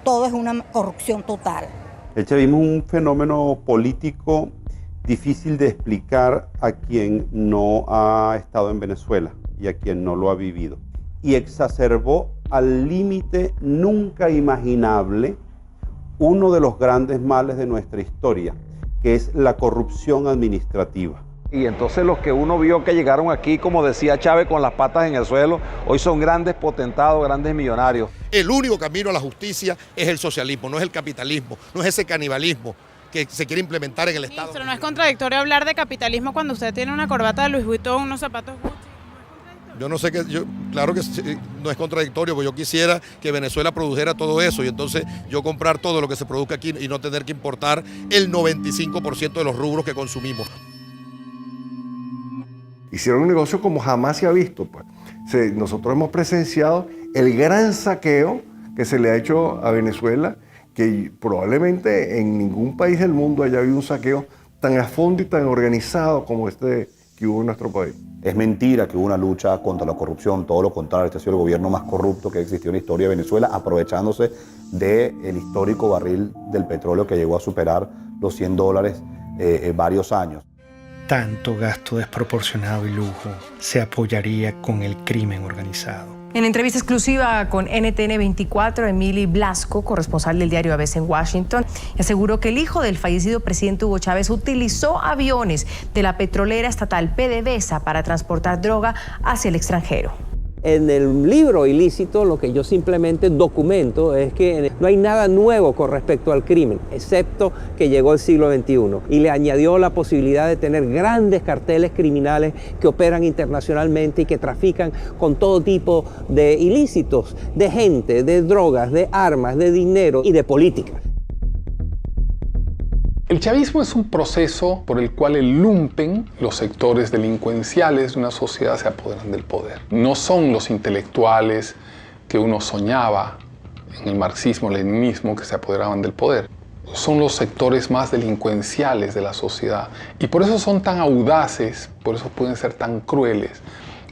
Todo es una corrupción total. El chavismo es un fenómeno político difícil de explicar a quien no ha estado en Venezuela y a quien no lo ha vivido. Y exacerbó al límite nunca imaginable uno de los grandes males de nuestra historia, que es la corrupción administrativa. Y entonces los que uno vio que llegaron aquí, como decía Chávez, con las patas en el suelo, hoy son grandes potentados, grandes millonarios. El único camino a la justicia es el socialismo, no es el capitalismo, no es ese canibalismo que se quiere implementar en el Estado. Ministro, ¿no es contradictorio hablar de capitalismo cuando usted tiene una corbata de Louis Vuitton, unos zapatos Gucci? Yo no sé qué, claro que no es contradictorio, porque yo quisiera que Venezuela produjera todo eso y entonces yo comprar todo lo que se produzca aquí y no tener que importar el 95% de los rubros que consumimos. Hicieron un negocio como jamás se ha visto. Pues. Nosotros hemos presenciado el gran saqueo que se le ha hecho a Venezuela, que probablemente en ningún país del mundo haya habido un saqueo tan a fondo y tan organizado como este que hubo en nuestro país. Es mentira que hubo una lucha contra la corrupción, todo lo contrario, este ha sido el gobierno más corrupto que existió en la historia de Venezuela, aprovechándose del histórico barril del petróleo que llegó a superar los $100 varios años. Tanto gasto desproporcionado y lujo se apoyaría con el crimen organizado. En entrevista exclusiva con NTN 24, Emily Blasco, corresponsal del diario ABC en Washington, aseguró que el hijo del fallecido presidente Hugo Chávez utilizó aviones de la petrolera estatal PDVSA para transportar droga hacia el extranjero. En el libro Ilícito lo que yo simplemente documento es que no hay nada nuevo con respecto al crimen, excepto que llegó el siglo XXI y le añadió la posibilidad de tener grandes carteles criminales que operan internacionalmente y que trafican con todo tipo de ilícitos, de gente, de drogas, de armas, de dinero y de política. El chavismo es un proceso por el cual el lumpen, los sectores delincuenciales de una sociedad, se apoderan del poder. No son los intelectuales que uno soñaba en el marxismo-leninismo que se apoderaban del poder. Son los sectores más delincuenciales de la sociedad. Y por eso son tan audaces, por eso pueden ser tan crueles.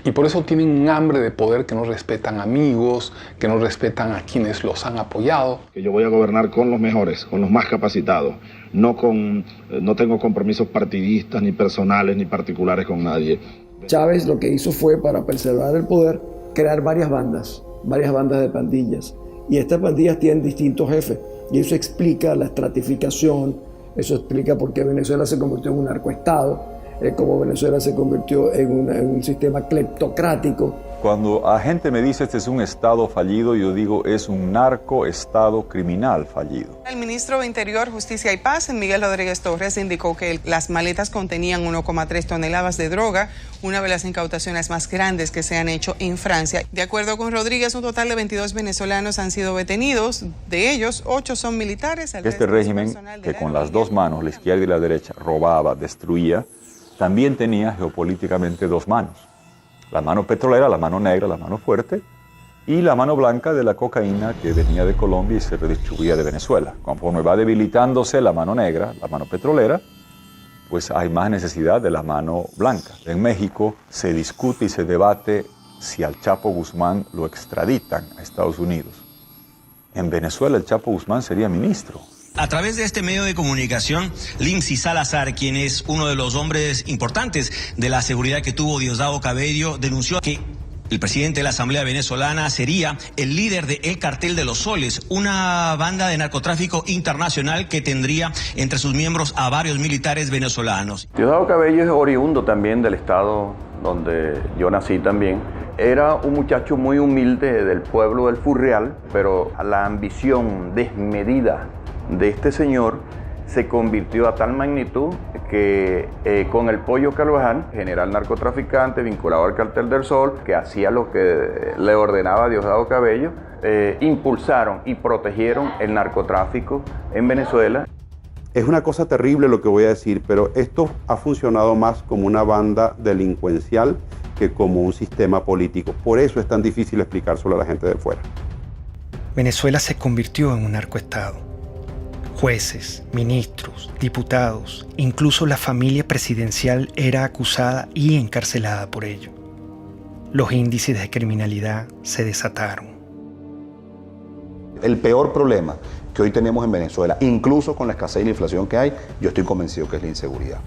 Y por eso tienen un hambre de poder que no respetan amigos, que no respetan a quienes los han apoyado. Que yo voy a gobernar con los mejores, con los más capacitados. No tengo compromisos partidistas, ni personales, ni particulares con nadie. Chávez lo que hizo fue, para preservar el poder, crear varias bandas de pandillas. Y estas pandillas tienen distintos jefes. Y eso explica la estratificación, eso explica por qué Venezuela se convirtió en un narcoestado, cómo Venezuela se convirtió en un sistema cleptocrático. Cuando la gente me dice este es un estado fallido, yo digo es un narcoestado criminal fallido. El ministro de Interior, Justicia y Paz, Miguel Rodríguez Torres, indicó que las maletas contenían 1,3 toneladas de droga, una de las incautaciones más grandes que se han hecho en Francia. De acuerdo con Rodríguez, un total de 22 venezolanos han sido detenidos, de ellos 8 son militares. Este régimen que con las dos manos, la izquierda y la derecha, robaba, destruía, también tenía geopolíticamente dos manos. La mano petrolera, la mano negra, la mano fuerte, y la mano blanca de la cocaína que venía de Colombia y se redistribuía de Venezuela. Conforme va debilitándose la mano negra, la mano petrolera, pues hay más necesidad de la mano blanca. En México se discute y se debate si al Chapo Guzmán lo extraditan a Estados Unidos. En Venezuela el Chapo Guzmán sería ministro. A través de este medio de comunicación, Limsi Salazar, quien es uno de los hombres importantes de la seguridad que tuvo Diosdado Cabello, denunció que el presidente de la Asamblea Venezolana sería el líder del Cartel de los Soles, una banda de narcotráfico internacional que tendría entre sus miembros a varios militares venezolanos. Diosdado Cabello es oriundo también del estado donde yo nací también. Era un muchacho muy humilde del pueblo del Furreal, pero la ambición desmedida de este señor se convirtió a tal magnitud que con el Pollo Carvajal, general narcotraficante vinculado al Cartel del Sol, que hacía lo que le ordenaba Diosdado Cabello, impulsaron y protegieron el narcotráfico en Venezuela. Es una cosa terrible lo que voy a decir, pero esto ha funcionado más como una banda delincuencial que como un sistema político. Por eso es tan difícil explicárselo a la gente de fuera. Venezuela se convirtió en un narcoestado. Jueces, ministros, diputados, incluso la familia presidencial era acusada y encarcelada por ello. Los índices de criminalidad se desataron. El peor problema que hoy tenemos en Venezuela, incluso con la escasez y la inflación que hay, yo estoy convencido que es la inseguridad.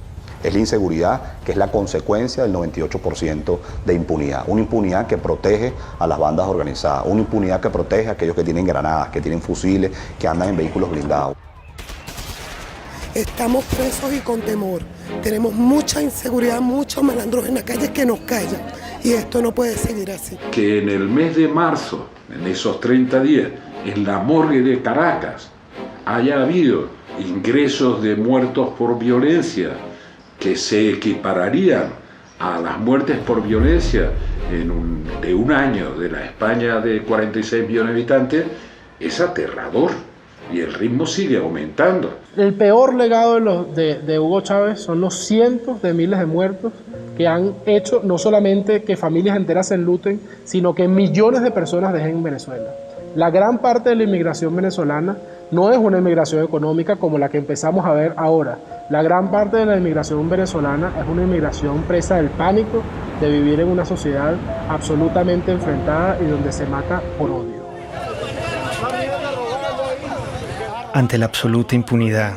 Es la inseguridad que es la consecuencia del 98% de impunidad. Una impunidad que protege a las bandas organizadas, una impunidad que protege a aquellos que tienen granadas, que tienen fusiles, que andan en vehículos blindados. Estamos presos y con temor. Tenemos mucha inseguridad, muchos malandros en la calle que nos callan. Y esto no puede seguir así. Que en el mes de marzo, en esos 30 días, en la morgue de Caracas, haya habido ingresos de muertos por violencia que se equipararían a las muertes por violencia de un año de la España de 46 millones de habitantes, es aterrador. Y el ritmo sigue aumentando. El peor legado de Hugo Chávez son los cientos de miles de muertos que han hecho no solamente que familias enteras se enluten, sino que millones de personas dejen Venezuela. La gran parte de la inmigración venezolana no es una inmigración económica como la que empezamos a ver ahora. La gran parte de la inmigración venezolana es una inmigración presa del pánico de vivir en una sociedad absolutamente enfrentada y donde se mata por odio. Ante la absoluta impunidad,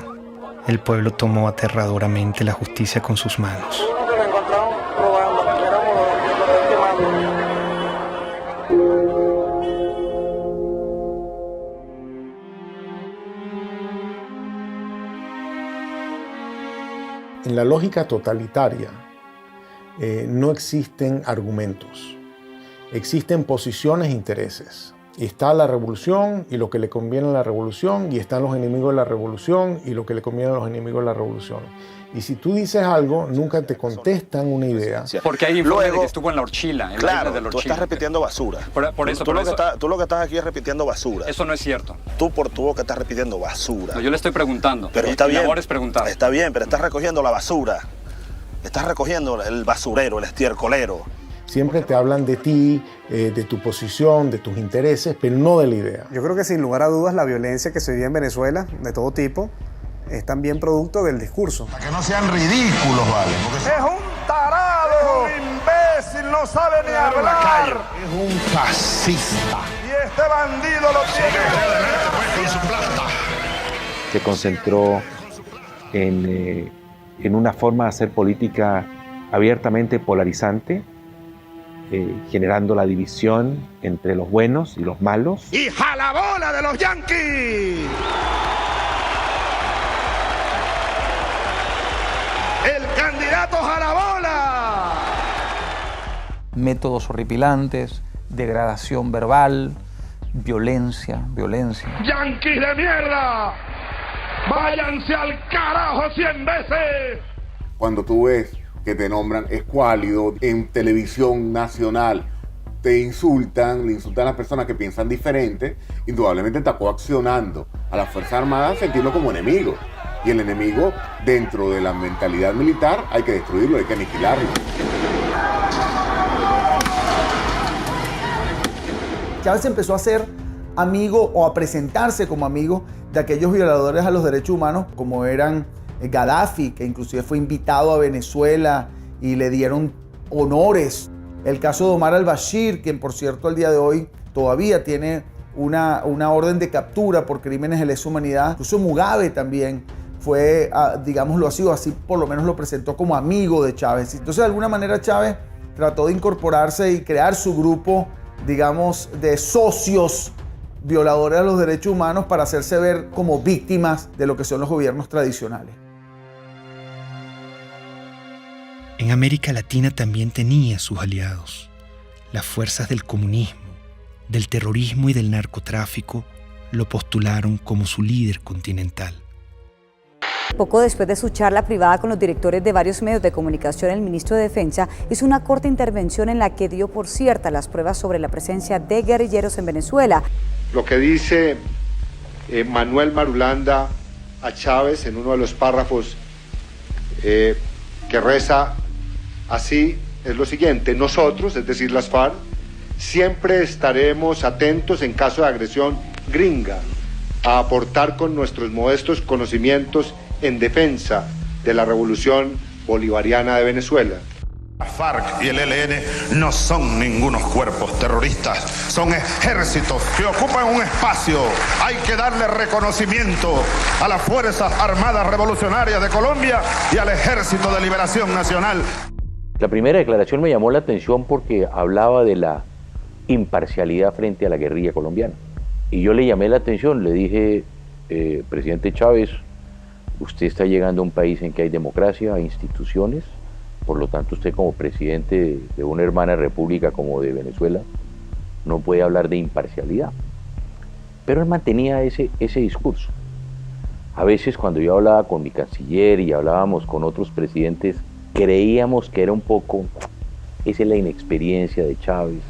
el pueblo tomó aterradoramente la justicia con sus manos. En la lógica totalitaria no existen argumentos, existen posiciones e intereses. Y está la revolución y lo que le conviene a la revolución, y están los enemigos de la revolución y lo que le conviene a los enemigos de la revolución. Y si tú dices algo, nunca te contestan una idea. Porque hay informes de que estuvo en la Orchila. Claro, de la Orchila. tú estás repitiendo basura. Por eso, tú lo que estás aquí es repitiendo basura. Eso no es cierto. Tú por tu boca estás repitiendo basura. No, yo le estoy preguntando. Pero está bien. Mi labor es preguntar. Está bien, pero estás recogiendo la basura. Estás recogiendo el basurero, el estiercolero. Siempre te hablan de ti, de tu posición, de tus intereses, pero no de la idea. Yo creo que sin lugar a dudas la violencia que se vive en Venezuela, de todo tipo, es también producto del discurso. Para que no sean ridículos, ¿vale? Es un tarado, es un imbécil, no sabe ni hablar. Es un fascista. Y este bandido lo tiene con su plata. Se concentró en una forma de hacer política abiertamente polarizante, generando la división entre los buenos y los malos. ¡Y jalabola de los yanquis! ¡El candidato jalabola! Métodos horripilantes, degradación verbal, violencia. ¡Yanquis de mierda! ¡Váyanse al carajo 100 veces! Cuando tú ves que te nombran escuálido en televisión nacional, te insultan, le insultan a las personas que piensan diferente, indudablemente está coaccionando a las Fuerzas Armadas a sentirlo como enemigo. Y el enemigo, dentro de la mentalidad militar, hay que destruirlo, hay que aniquilarlo. Chávez empezó a ser amigo o a presentarse como amigo de aquellos violadores a los derechos humanos como eran Gaddafi, que inclusive fue invitado a Venezuela y le dieron honores. El caso de Omar al-Bashir, quien por cierto al día de hoy todavía tiene una orden de captura por crímenes de lesa humanidad. Incluso Mugabe también fue, digámoslo así por lo menos lo presentó como amigo de Chávez. Entonces de alguna manera Chávez trató de incorporarse y crear su grupo, digamos, de socios violadores de los derechos humanos para hacerse ver como víctimas de lo que son los gobiernos tradicionales. En América Latina también tenía sus aliados. Las fuerzas del comunismo, del terrorismo y del narcotráfico lo postularon como su líder continental. Poco después de su charla privada con los directores de varios medios de comunicación, el ministro de Defensa hizo una corta intervención en la que dio por cierta las pruebas sobre la presencia de guerrilleros en Venezuela. Lo que dice Manuel Marulanda a Chávez en uno de los párrafos que reza así es lo siguiente: nosotros, es decir las FARC, siempre estaremos atentos en caso de agresión gringa a aportar con nuestros modestos conocimientos en defensa de la revolución bolivariana de Venezuela. La FARC y el ELN no son ningunos cuerpos terroristas, son ejércitos que ocupan un espacio. Hay que darle reconocimiento a las Fuerzas Armadas Revolucionarias de Colombia y al Ejército de Liberación Nacional. La primera declaración me llamó la atención porque hablaba de la imparcialidad frente a la guerrilla colombiana. Y yo le llamé la atención, le dije, presidente Chávez, usted está llegando a un país en que hay democracia, hay instituciones, por lo tanto usted como presidente de una hermana república como de Venezuela no puede hablar de imparcialidad. Pero él mantenía ese discurso. A veces cuando yo hablaba con mi canciller y hablábamos con otros presidentes, creíamos que era un poco, esa es la inexperiencia de Chávez,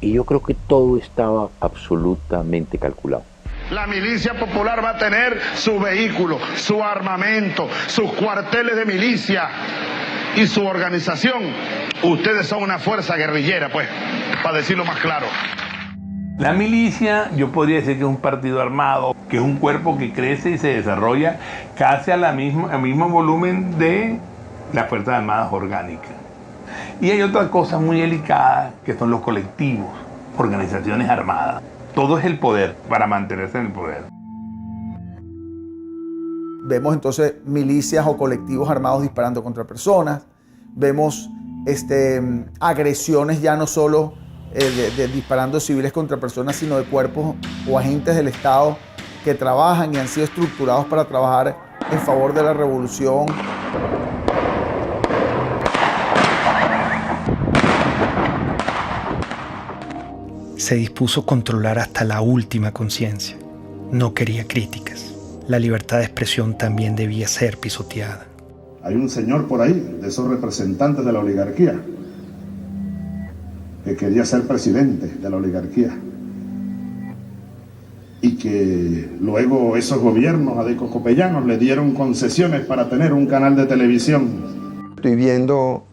y yo creo que todo estaba absolutamente calculado. La milicia popular va a tener su vehículo, su armamento, sus cuarteles de milicia y su organización. Ustedes son una fuerza guerrillera, pues, para decirlo más claro. La milicia, yo podría decir que es un partido armado, que es un cuerpo que crece y se desarrolla casi al mismo volumen de las Fuerzas Armadas orgánicas. Y hay otra cosa muy delicada, que son los colectivos, organizaciones armadas. Todo es el poder, para mantenerse en el poder. Vemos entonces milicias o colectivos armados disparando contra personas. Vemos agresiones ya no solo de disparando civiles contra personas, sino de cuerpos o agentes del Estado que trabajan y han sido estructurados para trabajar en favor de la revolución. Se dispuso controlar hasta la última conciencia. No quería críticas. La libertad de expresión también debía ser pisoteada. Hay un señor por ahí, de esos representantes de la oligarquía, que quería ser presidente de la oligarquía. Y que luego esos gobiernos adecocopellanos le dieron concesiones para tener un canal de televisión. Estoy viendo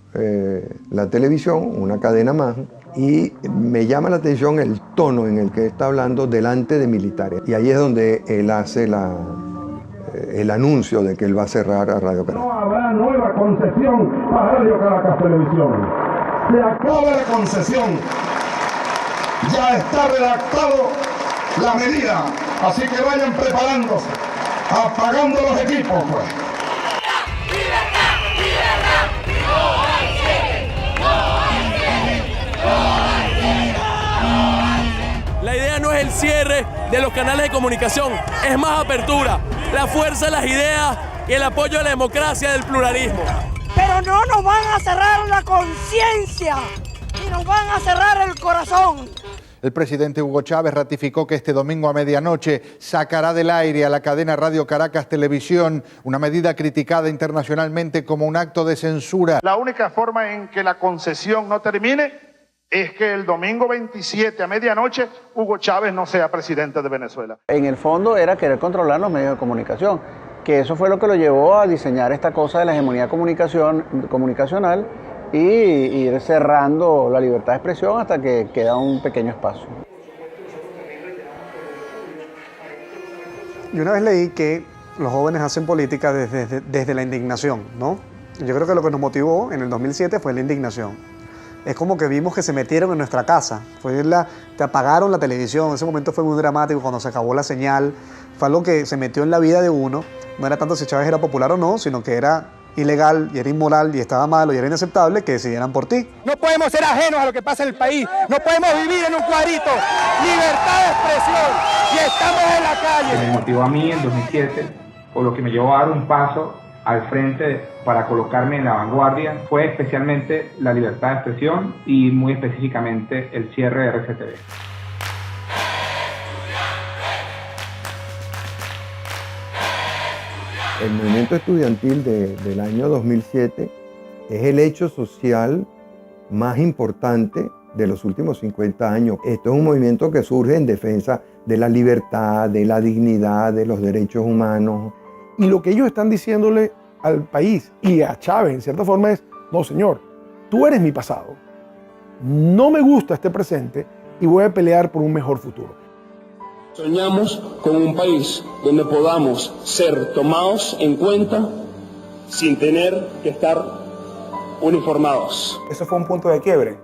la televisión, una cadena más, y me llama la atención el tono en el que está hablando delante de militares. Y ahí es donde él hace el anuncio de que él va a cerrar a Radio Caracas. No habrá nueva concesión para Radio Caracas Televisión. Se acaba la concesión. Ya está redactado la medida. Así que vayan preparándose, apagando los equipos, pues. La idea no es el cierre de los canales de comunicación, es más apertura, la fuerza de las ideas y el apoyo a la democracia del pluralismo. Pero no nos van a cerrar la conciencia y nos van a cerrar el corazón. El presidente Hugo Chávez ratificó que este domingo a medianoche sacará del aire a la cadena Radio Caracas Televisión, una medida criticada internacionalmente como un acto de censura. La única forma en que la concesión no termine es que el domingo 27 a medianoche Hugo Chávez no sea presidente de Venezuela. En el fondo era querer controlar los medios de comunicación, que eso fue lo que lo llevó a diseñar esta cosa de la hegemonía comunicacional y ir cerrando la libertad de expresión hasta que queda un pequeño espacio. Yo una vez leí que los jóvenes hacen política desde la indignación, ¿no? Yo creo que lo que nos motivó en el 2007 fue la indignación. Es como que vimos que se metieron en nuestra casa, te apagaron la televisión, ese momento fue muy dramático cuando se acabó la señal, fue algo que se metió en la vida de uno, no era tanto si Chávez era popular o no, sino que era ilegal y era inmoral y estaba malo y era inaceptable que decidieran por ti. No podemos ser ajenos a lo que pasa en el país, no podemos vivir en un cuadrito, libertad de expresión y estamos en la calle. Me motivó a mí en 2007, o lo que me llevó a dar un paso al frente para colocarme en la vanguardia, fue especialmente la libertad de expresión y muy específicamente el cierre de RCTV. El movimiento estudiantil del año 2007 es el hecho social más importante de los últimos 50 años. Esto es un movimiento que surge en defensa de la libertad, de la dignidad, de los derechos humanos. Y lo que ellos están diciéndole al país y a Chávez, en cierta forma, es: no, señor, tú eres mi pasado. No me gusta este presente y voy a pelear por un mejor futuro. Soñamos con un país donde podamos ser tomados en cuenta sin tener que estar uniformados. Eso fue un punto de quiebre,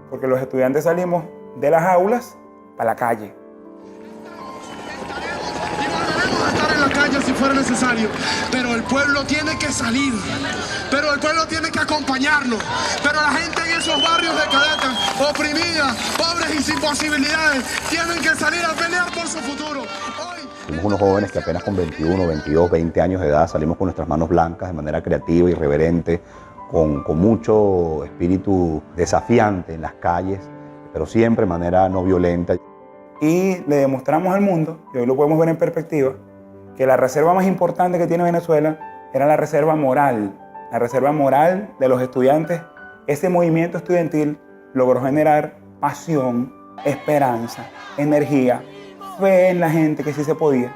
porque los estudiantes salimos de las aulas para la calle. Estar en la calle si fuera necesario, pero el pueblo tiene que salir, pero el pueblo tiene que acompañarnos, pero la gente en esos barrios de Caracas, oprimida, pobres y sin posibilidades, tienen que salir a pelear por su futuro. Somos unos jóvenes que apenas con 21, 22, 20 años de edad salimos con nuestras manos blancas de manera creativa, irreverente, con mucho espíritu desafiante en las calles, pero siempre de manera no violenta. Y le demostramos al mundo, y hoy lo podemos ver en perspectiva, que la reserva más importante que tiene Venezuela era la reserva moral de los estudiantes. Ese movimiento estudiantil logró generar pasión, esperanza, energía, fe en la gente que sí se podía.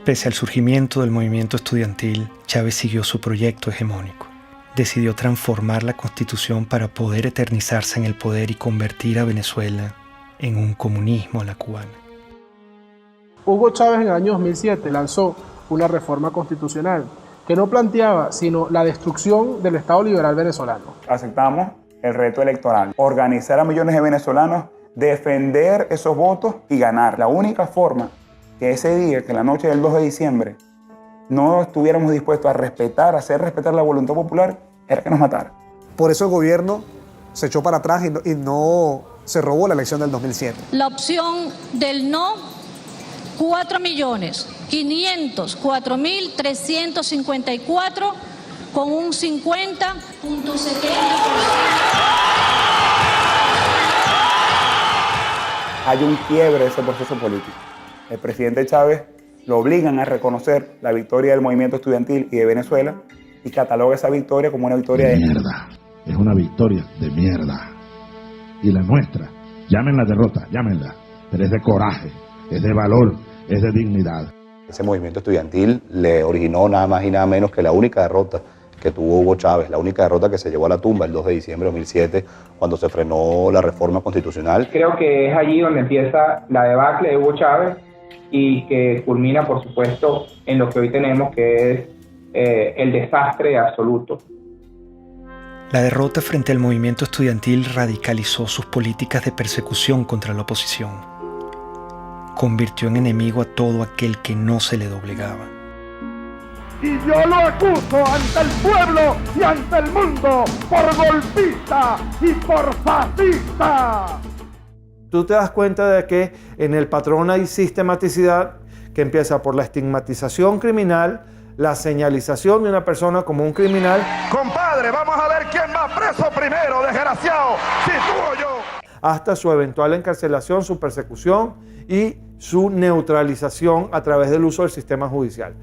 Pese al surgimiento del movimiento estudiantil, Chávez siguió su proyecto hegemónico. Decidió transformar la Constitución para poder eternizarse en el poder y convertir a Venezuela en un comunismo a la cubana. Hugo Chávez en el año 2007 lanzó una reforma constitucional que no planteaba sino la destrucción del Estado liberal venezolano. Aceptamos el reto electoral, organizar a millones de venezolanos, defender esos votos y ganar. La única forma que ese día, que la noche del 2 de diciembre, no estuviéramos dispuestos a respetar, a hacer respetar la voluntad popular, era que nos matara. Por eso el gobierno se echó para atrás y no se robó la elección del 2007. La opción del no, 4.504.354 con un 50.70%. Hay un quiebre de ese proceso político. El presidente Chávez lo obligan a reconocer la victoria del movimiento estudiantil y de Venezuela y cataloga esa victoria como una victoria de mierda. Es una victoria de mierda. Y la nuestra, llámenla derrota, llámenla, pero es de coraje, es de valor, es de dignidad. Ese movimiento estudiantil le originó nada más y nada menos que la única derrota que tuvo Hugo Chávez, la única derrota que se llevó a la tumba el 2 de diciembre de 2007, cuando se frenó la reforma constitucional. Creo que es allí donde empieza la debacle de Hugo Chávez y que culmina, por supuesto, en lo que hoy tenemos, que es el desastre absoluto. La derrota frente al movimiento estudiantil radicalizó sus políticas de persecución contra la oposición. Convirtió en enemigo a todo aquel que no se le doblegaba. Y yo lo acuso ante el pueblo y ante el mundo por golpista y por fascista. Tú te das cuenta de que en el patrón hay sistematicidad que empieza por la estigmatización criminal, la señalización de una persona como un criminal. Compadre, vamos a ver quién va preso primero, desgraciado, si tú o yo. Hasta su eventual encarcelación, su persecución y su neutralización a través del uso del sistema judicial.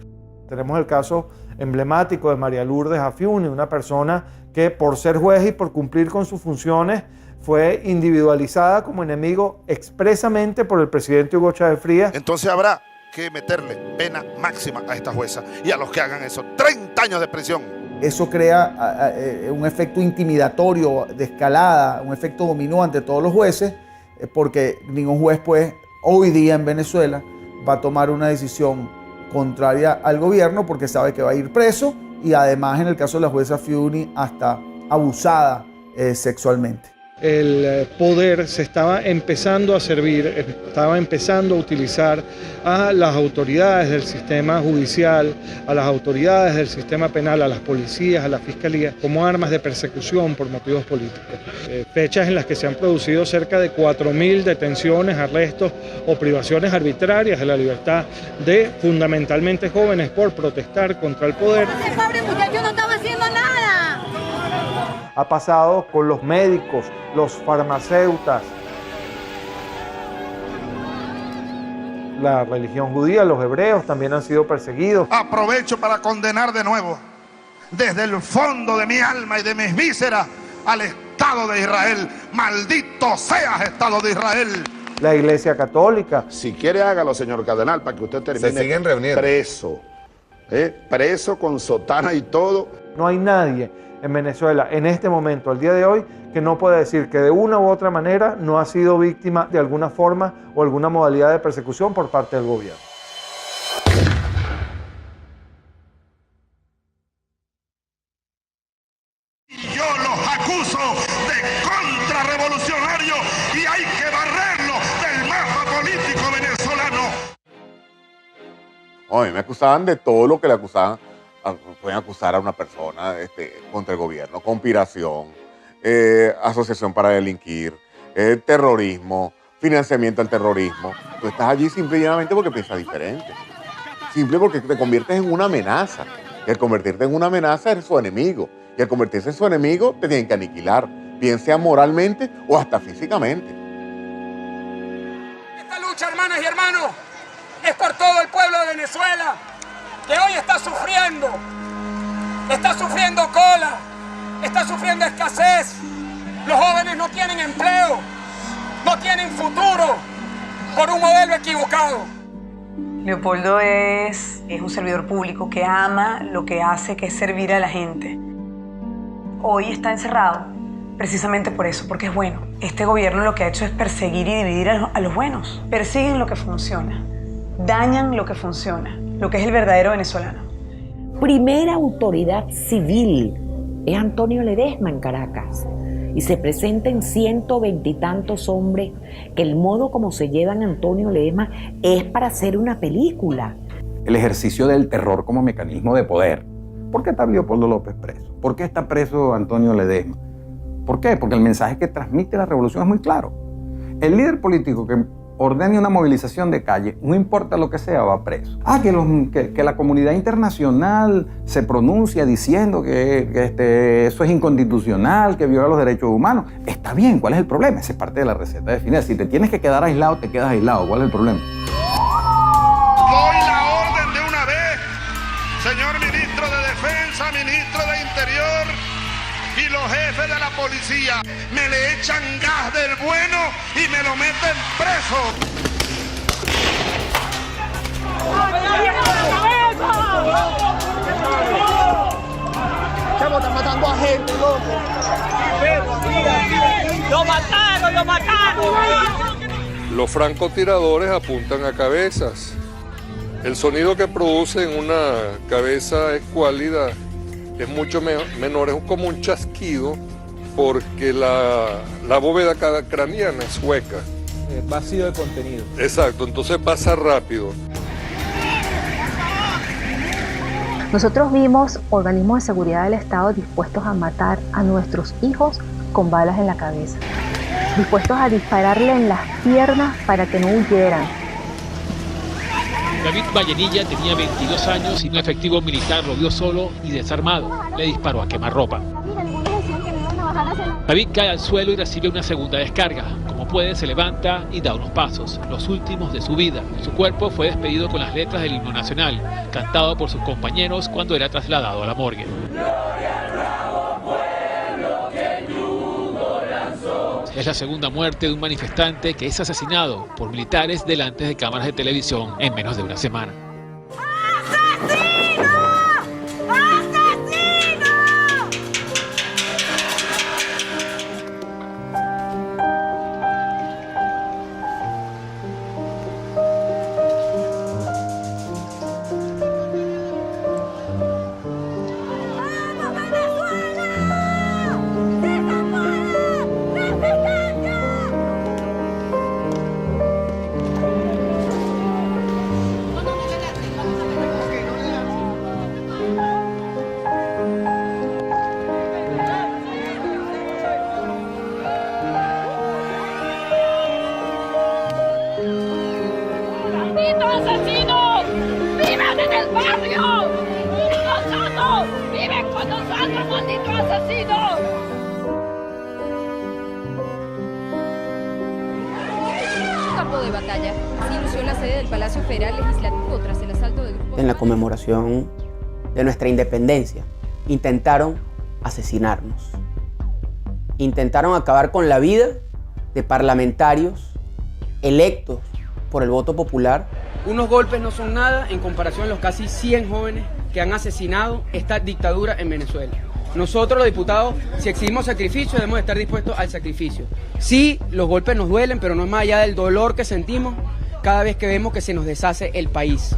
Tenemos el caso emblemático de María Lourdes Afiuni, una persona que por ser juez y por cumplir con sus funciones fue individualizada como enemigo expresamente por el presidente Hugo Chávez Frías. Entonces habrá que meterle pena máxima a esta jueza y a los que hagan eso, 30 años de prisión. Eso crea un efecto intimidatorio de escalada, un efecto dominó ante todos los jueces, porque ningún juez pues hoy día en Venezuela va a tomar una decisión contraria al gobierno porque sabe que va a ir preso y además en el caso de la jueza Afiuni hasta abusada sexualmente. El poder se estaba empezando a servir, estaba empezando a utilizar a las autoridades del sistema judicial, a las autoridades del sistema penal, a las policías, a la fiscalía, como armas de persecución por motivos políticos. Fechas en las que se han producido cerca de 4.000 detenciones, arrestos o privaciones arbitrarias de la libertad de fundamentalmente jóvenes por protestar contra el poder. Ese pobre muchacho no estaba haciendo nada. Ha pasado con los médicos, los farmacéutas, la religión judía, los hebreos también han sido perseguidos. Aprovecho para condenar de nuevo, desde el fondo de mi alma y de mis vísceras, al Estado de Israel. Maldito seas, Estado de Israel. La Iglesia Católica. Si quiere, hágalo, señor cardenal, para que usted termine. Se siguen reuniendo. Preso. Preso con sotana y todo. No hay nadie en Venezuela en este momento, al día de hoy, que no pueda decir que de una u otra manera no ha sido víctima de alguna forma o alguna modalidad de persecución por parte del gobierno. discurso de contrarrevolucionario y hay que barrerlo del mapa político venezolano. A mí me acusaban de todo lo que le acusaban. Pueden acusar a una persona contra el gobierno: conspiración, asociación para delinquir, terrorismo, financiamiento al terrorismo. Tú estás allí simple y llanamente porque piensas diferente. Simple porque te conviertes en una amenaza. Y al convertirte en una amenaza eres su enemigo. Y al convertirse en su enemigo te tienen que aniquilar, bien sea moralmente o hasta físicamente. Esta lucha, hermanas y hermanos, es por todo el pueblo de Venezuela, que hoy está sufriendo cola, está sufriendo escasez. Los jóvenes no tienen empleo, no tienen futuro por un modelo equivocado. Leopoldo es un servidor público que ama lo que hace, que es servir a la gente. Hoy está encerrado precisamente por eso, porque es bueno. Este gobierno lo que ha hecho es perseguir y dividir a los buenos. Persiguen lo que funciona, dañan lo que funciona, lo que es el verdadero venezolano. Primera autoridad civil es Antonio Ledesma en Caracas. Y se presenten 120 y tantos hombres que el modo como se llevan a Antonio Ledesma es para hacer una película. El ejercicio del terror como mecanismo de poder. ¿Por qué está Leopoldo López preso? ¿Por qué está preso Antonio Ledesma? ¿Por qué? Porque el mensaje que transmite la revolución es muy claro. El líder político que ordene una movilización de calle, no importa lo que sea, va preso. Que la comunidad internacional se pronuncia diciendo que eso es inconstitucional, que viola los derechos humanos. Está bien, ¿cuál es el problema? Esa es parte de la receta de Fidel. Si te tienes que quedar aislado, te quedas aislado. ¿Cuál es el problema? Doy la orden de una vez, señor ministro de Defensa, ministro de Interior y los jefes de la policía. Me le echan gas del bueno y me lo meten preso. Chavo, están matando a gente, loco. ¡Lo mataron, lo mataron! Los francotiradores apuntan a cabezas. El sonido que producen una cabeza escuálida es mucho menor, es como un chasquido, porque la bóveda craneana es hueca. Vacío de contenido. Exacto, entonces pasa rápido. Nosotros vimos organismos de seguridad del Estado dispuestos a matar a nuestros hijos con balas en la cabeza, dispuestos a dispararle en las piernas para que no huyeran. David Vallenilla tenía 22 años y un efectivo militar lo vio solo y desarmado. Le disparó a quemarropa. David cae al suelo y recibe una segunda descarga. Como puede, se levanta y da unos pasos, los últimos de su vida. Su cuerpo fue despedido con las letras del himno nacional, cantado por sus compañeros cuando era trasladado a la morgue. Es la segunda muerte de un manifestante que es asesinado por militares delante de cámaras de televisión en menos de una semana. En la conmemoración de nuestra independencia, intentaron asesinarnos. Intentaron acabar con la vida de parlamentarios electos por el voto popular. Unos golpes no son nada en comparación a los casi 100 jóvenes que han asesinado esta dictadura en Venezuela. Nosotros los diputados, si exigimos sacrificio, debemos estar dispuestos al sacrificio. Sí, los golpes nos duelen, pero no es más allá del dolor que sentimos cada vez que vemos que se nos deshace el país.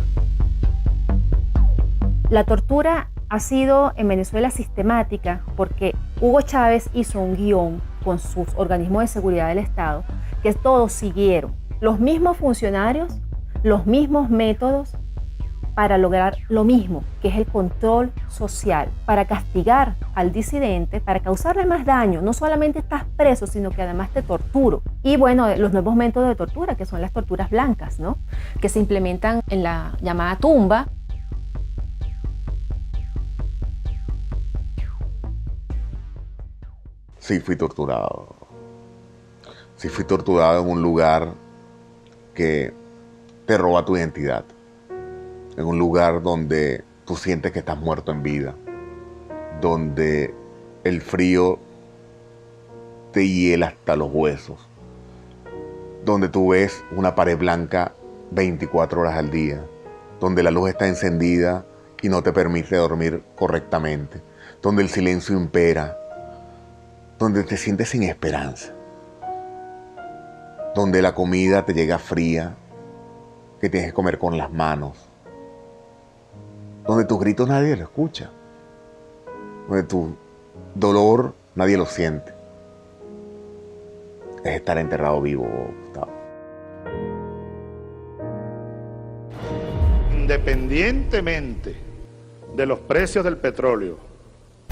La tortura ha sido en Venezuela sistemática porque Hugo Chávez hizo un guión con sus organismos de seguridad del Estado que todos siguieron los mismos funcionarios, los mismos métodos para lograr lo mismo, que es el control social, para castigar al disidente, para causarle más daño. No solamente estás preso, sino que además te torturo. Y bueno, los nuevos métodos de tortura, que son las torturas blancas, ¿no? Que se implementan en la llamada tumba. Sí fui torturado. Sí fui torturado en un lugar que te roba tu identidad. En un lugar donde tú sientes que estás muerto en vida. Donde el frío te hiela hasta los huesos. Donde tú ves una pared blanca 24 horas al día. Donde la luz está encendida y no te permite dormir correctamente. Donde el silencio impera. Donde te sientes sin esperanza. Donde la comida te llega fría, que tienes que comer con las manos. Donde tus gritos nadie lo escucha. Donde tu dolor nadie lo siente. Es estar enterrado vivo, Gustavo. Independientemente de los precios del petróleo,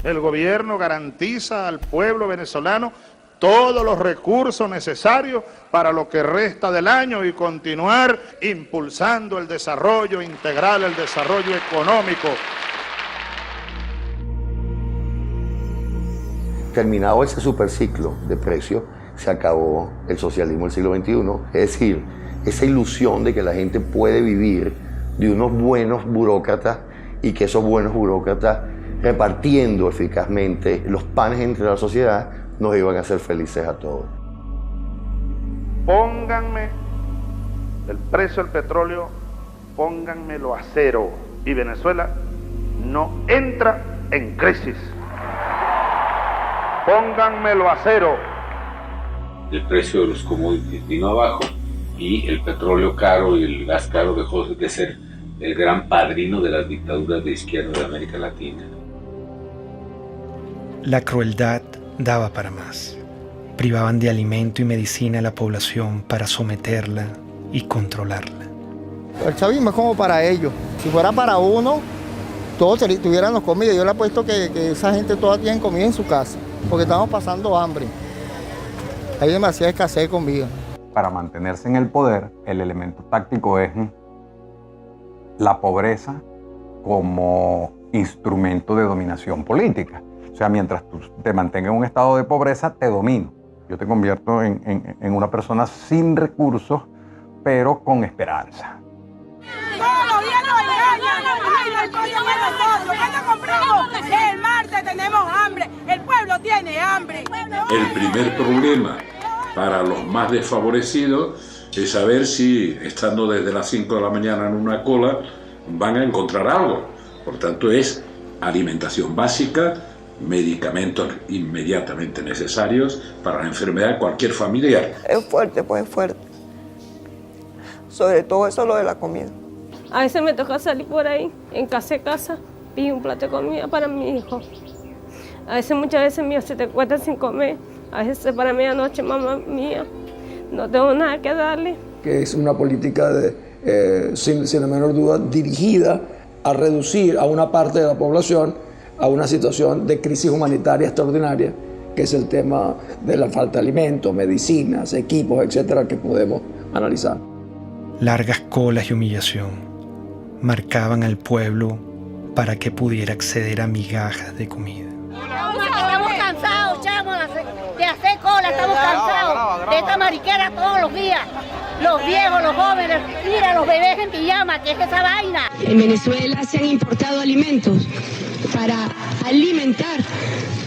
el gobierno garantiza al pueblo venezolano todos los recursos necesarios para lo que resta del año y continuar impulsando el desarrollo integral, el desarrollo económico. Terminado ese superciclo de precios, se acabó el socialismo del siglo XXI. Es decir, esa ilusión de que la gente puede vivir de unos buenos burócratas y que esos buenos burócratas, repartiendo eficazmente los panes entre la sociedad, nos iban a hacer felices a todos. Pónganme el precio del petróleo, pónganmelo a cero y Venezuela no entra en crisis. Pónganmelo a cero. El precio de los commodities vino abajo y el petróleo caro y el gas caro dejó de ser el gran padrino de las dictaduras de izquierda de América Latina. La crueldad daba para más. Privaban de alimento y medicina a la población para someterla y controlarla. El chavismo es como para ellos. Si fuera para uno, todos tuviéramos comida. Yo le apuesto que esa gente toda tiene comida en su casa, porque estamos pasando hambre. Hay demasiada escasez de comida. Para mantenerse en el poder, el elemento táctico es la pobreza como instrumento de dominación política. O sea, mientras tú te mantengas en un estado de pobreza, te domino. Yo te convierto en una persona sin recursos, pero con esperanza. Todos los días nos engañan. Ay, no hay cosa para nosotros. ¿Cuándo compramos? El martes tenemos hambre. El pueblo tiene hambre. El primer problema para los más desfavorecidos es saber si, estando desde las 5 de la mañana en una cola, van a encontrar algo. Por tanto, es alimentación básica, medicamentos inmediatamente necesarios para la enfermedad de cualquier familiar. Es fuerte, pues es fuerte. Sobre todo eso lo de la comida. A veces me toca salir por ahí, en casa, y un plato de comida para mi hijo. A veces, muchas veces, mío, se te cuesta sin comer. A veces para medianoche, mamá mía, no tengo nada que darle. Que es una política, sin la menor duda, dirigida a reducir a una parte de la población a una situación de crisis humanitaria extraordinaria, que es el tema de la falta de alimentos, medicinas, equipos, etcétera, que podemos analizar. Largas colas y humillación marcaban al pueblo para que pudiera acceder a migajas de comida. Estamos cansados, chamo, de hacer cola, estamos cansados de esta mariquera todos los días. Los viejos, los jóvenes, mira, los bebés en pijama, ¿qué es esa vaina? En Venezuela se han importado alimentos para alimentar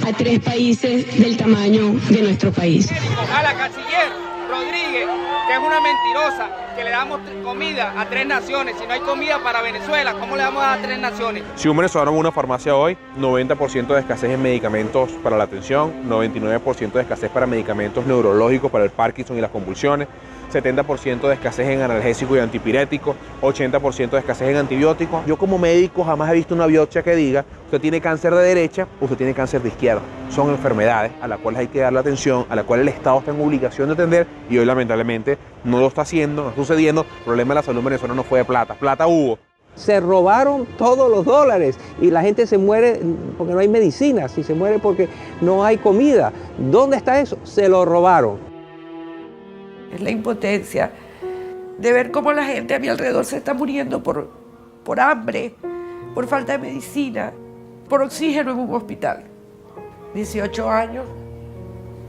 a 3 países del tamaño de nuestro país. A la canciller Rodríguez, que es una mentirosa, que le damos comida a 3 naciones. Si no hay comida para Venezuela, ¿cómo le vamos a dar a 3 naciones? Si un venezolano va a una farmacia hoy, 90% de escasez en medicamentos para la atención, 99% de escasez para medicamentos neurológicos para el Parkinson y las convulsiones, 70% de escasez en analgésicos y antipiréticos, 80% de escasez en antibióticos. Yo como médico jamás he visto una biopsia que diga usted tiene cáncer de derecha o usted tiene cáncer de izquierda. Son enfermedades a las cuales hay que darle atención, a las cuales el Estado está en obligación de atender y hoy lamentablemente no lo está haciendo, no está sucediendo. El problema de la salud venezolana no fue de plata, plata hubo. Se robaron todos los dólares y la gente se muere porque no hay medicinas y se muere porque no hay comida. ¿Dónde está eso? Se lo robaron. Es la impotencia de ver cómo la gente a mi alrededor se está muriendo por hambre, por falta de medicina, por oxígeno en un hospital. 18 años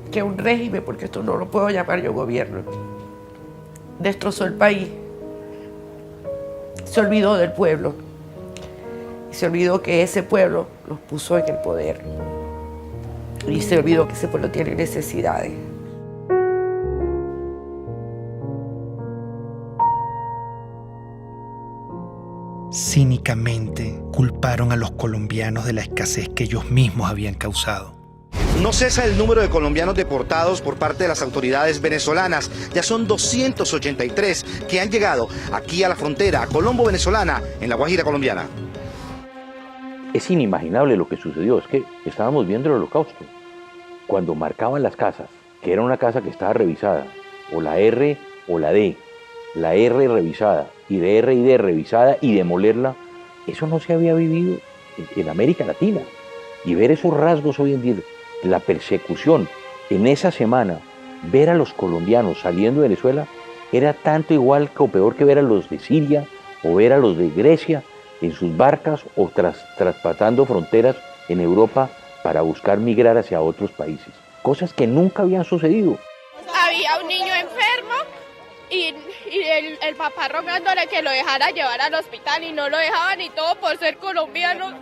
que un régimen, porque esto no lo puedo llamar yo gobierno, destrozó el país. Se olvidó del pueblo y se olvidó que ese pueblo los puso en el poder y se olvidó que ese pueblo tiene necesidades. Cínicamente culparon a los colombianos de la escasez que ellos mismos habían causado. No cesa el número de colombianos deportados por parte de las autoridades venezolanas. Ya son 283 que han llegado aquí a la frontera, a Colombo, venezolana, en la Guajira colombiana. Es inimaginable lo que sucedió, es que estábamos viendo el Holocausto. Cuando marcaban las casas, que era una casa que estaba revisada, o la R o la D, la R revisada, y de R y D revisada y demolerla, eso no se había vivido en América Latina. Y ver esos rasgos hoy en día, la persecución en esa semana, ver a los colombianos saliendo de Venezuela, era tanto igual o peor que ver a los de Siria o ver a los de Grecia en sus barcas o traspasando fronteras en Europa para buscar migrar hacia otros países. Cosas que nunca habían sucedido. Había un niño enfermo y el papá rogándole que lo dejara llevar al hospital y no lo dejaban y todo por ser colombianos.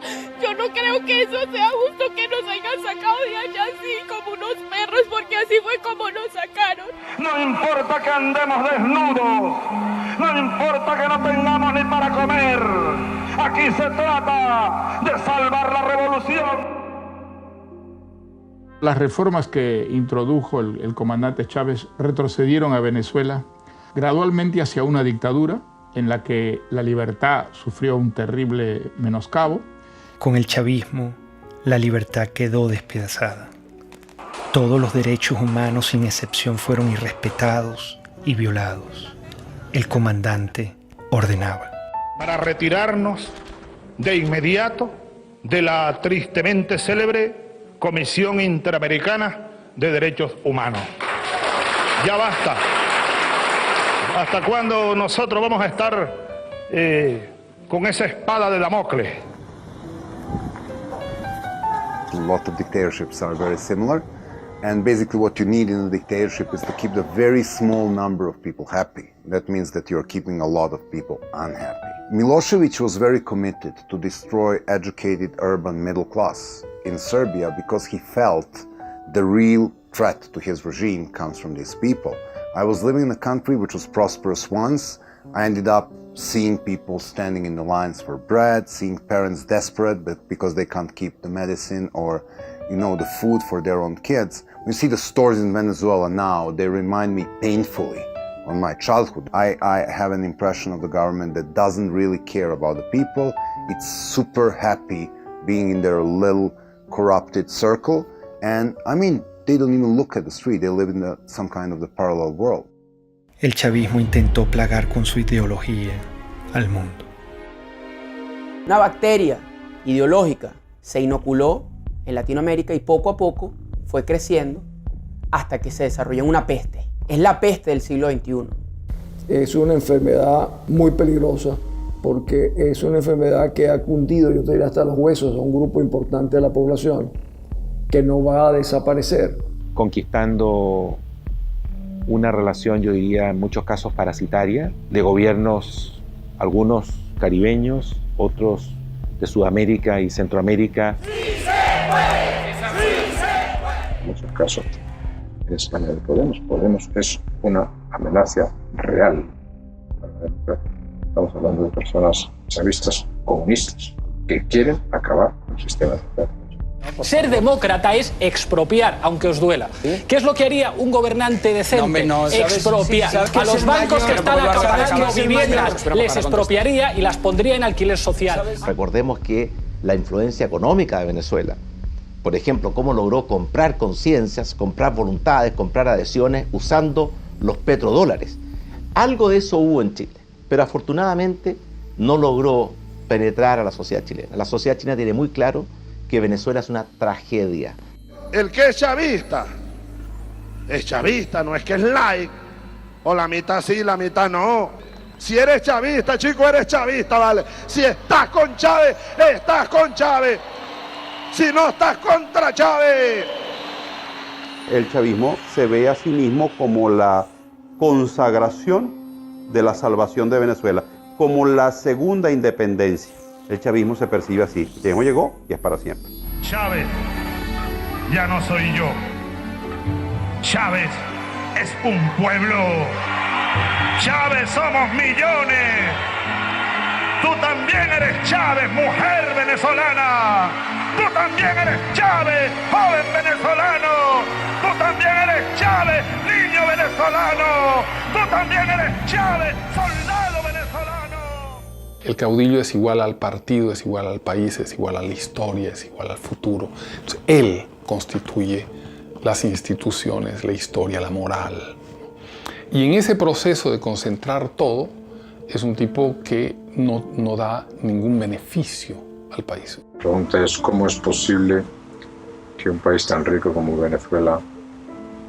Yo no creo que eso sea justo, que nos hayan sacado de allá así como unos perros, porque así fue como nos sacaron. No importa que andemos desnudos, no importa que no tengamos ni para comer. Aquí se trata de salvar la revolución. Las reformas que introdujo el comandante Chávez retrocedieron a Venezuela gradualmente hacia una dictadura en la que la libertad sufrió un terrible menoscabo. Con el chavismo, la libertad quedó despedazada. Todos los derechos humanos sin excepción fueron irrespetados y violados. El comandante ordenaba: Para retirarnos de inmediato de la tristemente célebre Comisión Interamericana de Derechos Humanos. Ya basta. ¿Hasta cuándo nosotros vamos a estar con esa espada de Damocles? A lot of dictatorships are very similar, and basically what you need in a dictatorship is to keep the very small number of people happy. That means that you're keeping a lot of people unhappy. Milosevic was very committed to destroy educated urban middle class in Serbia because he felt the real threat to his regime comes from these people. I was living in a country which was prosperous once. I ended up seeing people standing in the lines for bread, seeing parents desperate but because they can't keep the medicine or, the food for their own kids. You see the stores in Venezuela now, they remind me painfully of my childhood. I have an impression of the government that doesn't really care about the people. It's super happy being in their little corrupted circle. And they don't even look at the street. They live in some kind of the parallel world. El chavismo intentó plagar con su ideología al mundo. Una bacteria ideológica se inoculó en Latinoamérica y poco a poco fue creciendo hasta que se desarrolló en una peste. Es la peste del siglo XXI. Es una enfermedad muy peligrosa porque es una enfermedad que ha cundido, yo te diría, hasta los huesos a un grupo importante de la población que no va a desaparecer. Conquistando una relación, yo diría, en muchos casos parasitaria, de gobiernos, algunos caribeños, otros de Sudamérica y Centroamérica. ¡Sí se puede! ¡Sí se puede! En muchos casos es la de Podemos. Podemos es una amenaza real para la democracia. Estamos hablando de personas chavistas comunistas que quieren acabar con el sistema democrático. Ser demócrata es expropiar, aunque os duela. ¿Qué es lo que haría un gobernante decente? Expropiar. A los bancos que están acaparando viviendas les expropiaría y las pondría en alquiler social. Recordemos que la influencia económica de Venezuela, por ejemplo, cómo logró comprar conciencias, comprar voluntades, comprar adhesiones usando los petrodólares. Algo de eso hubo en Chile, pero afortunadamente no logró penetrar a la sociedad chilena. La sociedad chilena tiene muy claro que Venezuela es una tragedia. El que es chavista, no es que es like, o la mitad sí, la mitad no. Si eres chavista, chico, eres chavista, ¿vale? Si estás con Chávez, estás con Chávez. Si no estás contra Chávez. El chavismo se ve a sí mismo como la consagración de la salvación de Venezuela, como la segunda independencia. El chavismo se percibe así. El chavismo llegó y es para siempre. Chávez ya no soy yo. Chávez es un pueblo. Chávez somos millones. Tú también eres Chávez, mujer venezolana. Tú también eres Chávez, joven venezolano. Tú también eres Chávez, niño venezolano. Tú también eres Chávez, soldado venezolano. El caudillo es igual al partido, es igual al país, es igual a la historia, es igual al futuro. Entonces, él constituye las instituciones, la historia, la moral. Y en ese proceso de concentrar todo, es un tipo que no da ningún beneficio al país. La pregunta es cómo es posible que un país tan rico como Venezuela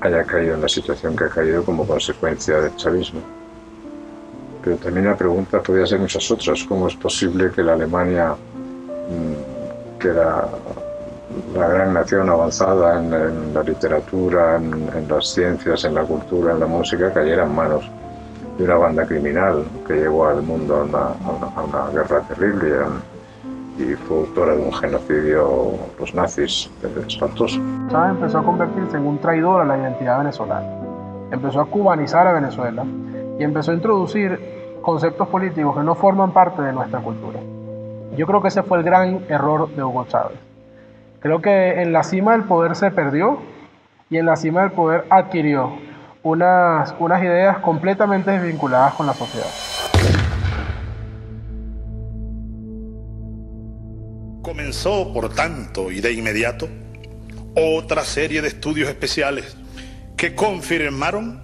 haya caído en la situación que ha caído como consecuencia del chavismo. Pero también la pregunta podría ser muchas otras. ¿Cómo es posible que la Alemania, que era la gran nación avanzada en la literatura, en las ciencias, en la cultura, en la música, cayera en manos de una banda criminal que llevó al mundo a una guerra terrible y fue autora de un genocidio, los nazis, espantoso? Chávez empezó a convertirse en un traidor a la identidad venezolana. Empezó a cubanizar a Venezuela y empezó a introducir conceptos políticos que no forman parte de nuestra cultura. Yo creo que ese fue el gran error de Hugo Chávez. Creo que en la cima del poder se perdió y en la cima del poder adquirió unas ideas completamente desvinculadas con la sociedad. Comenzó, por tanto, y de inmediato, otra serie de estudios especiales que confirmaron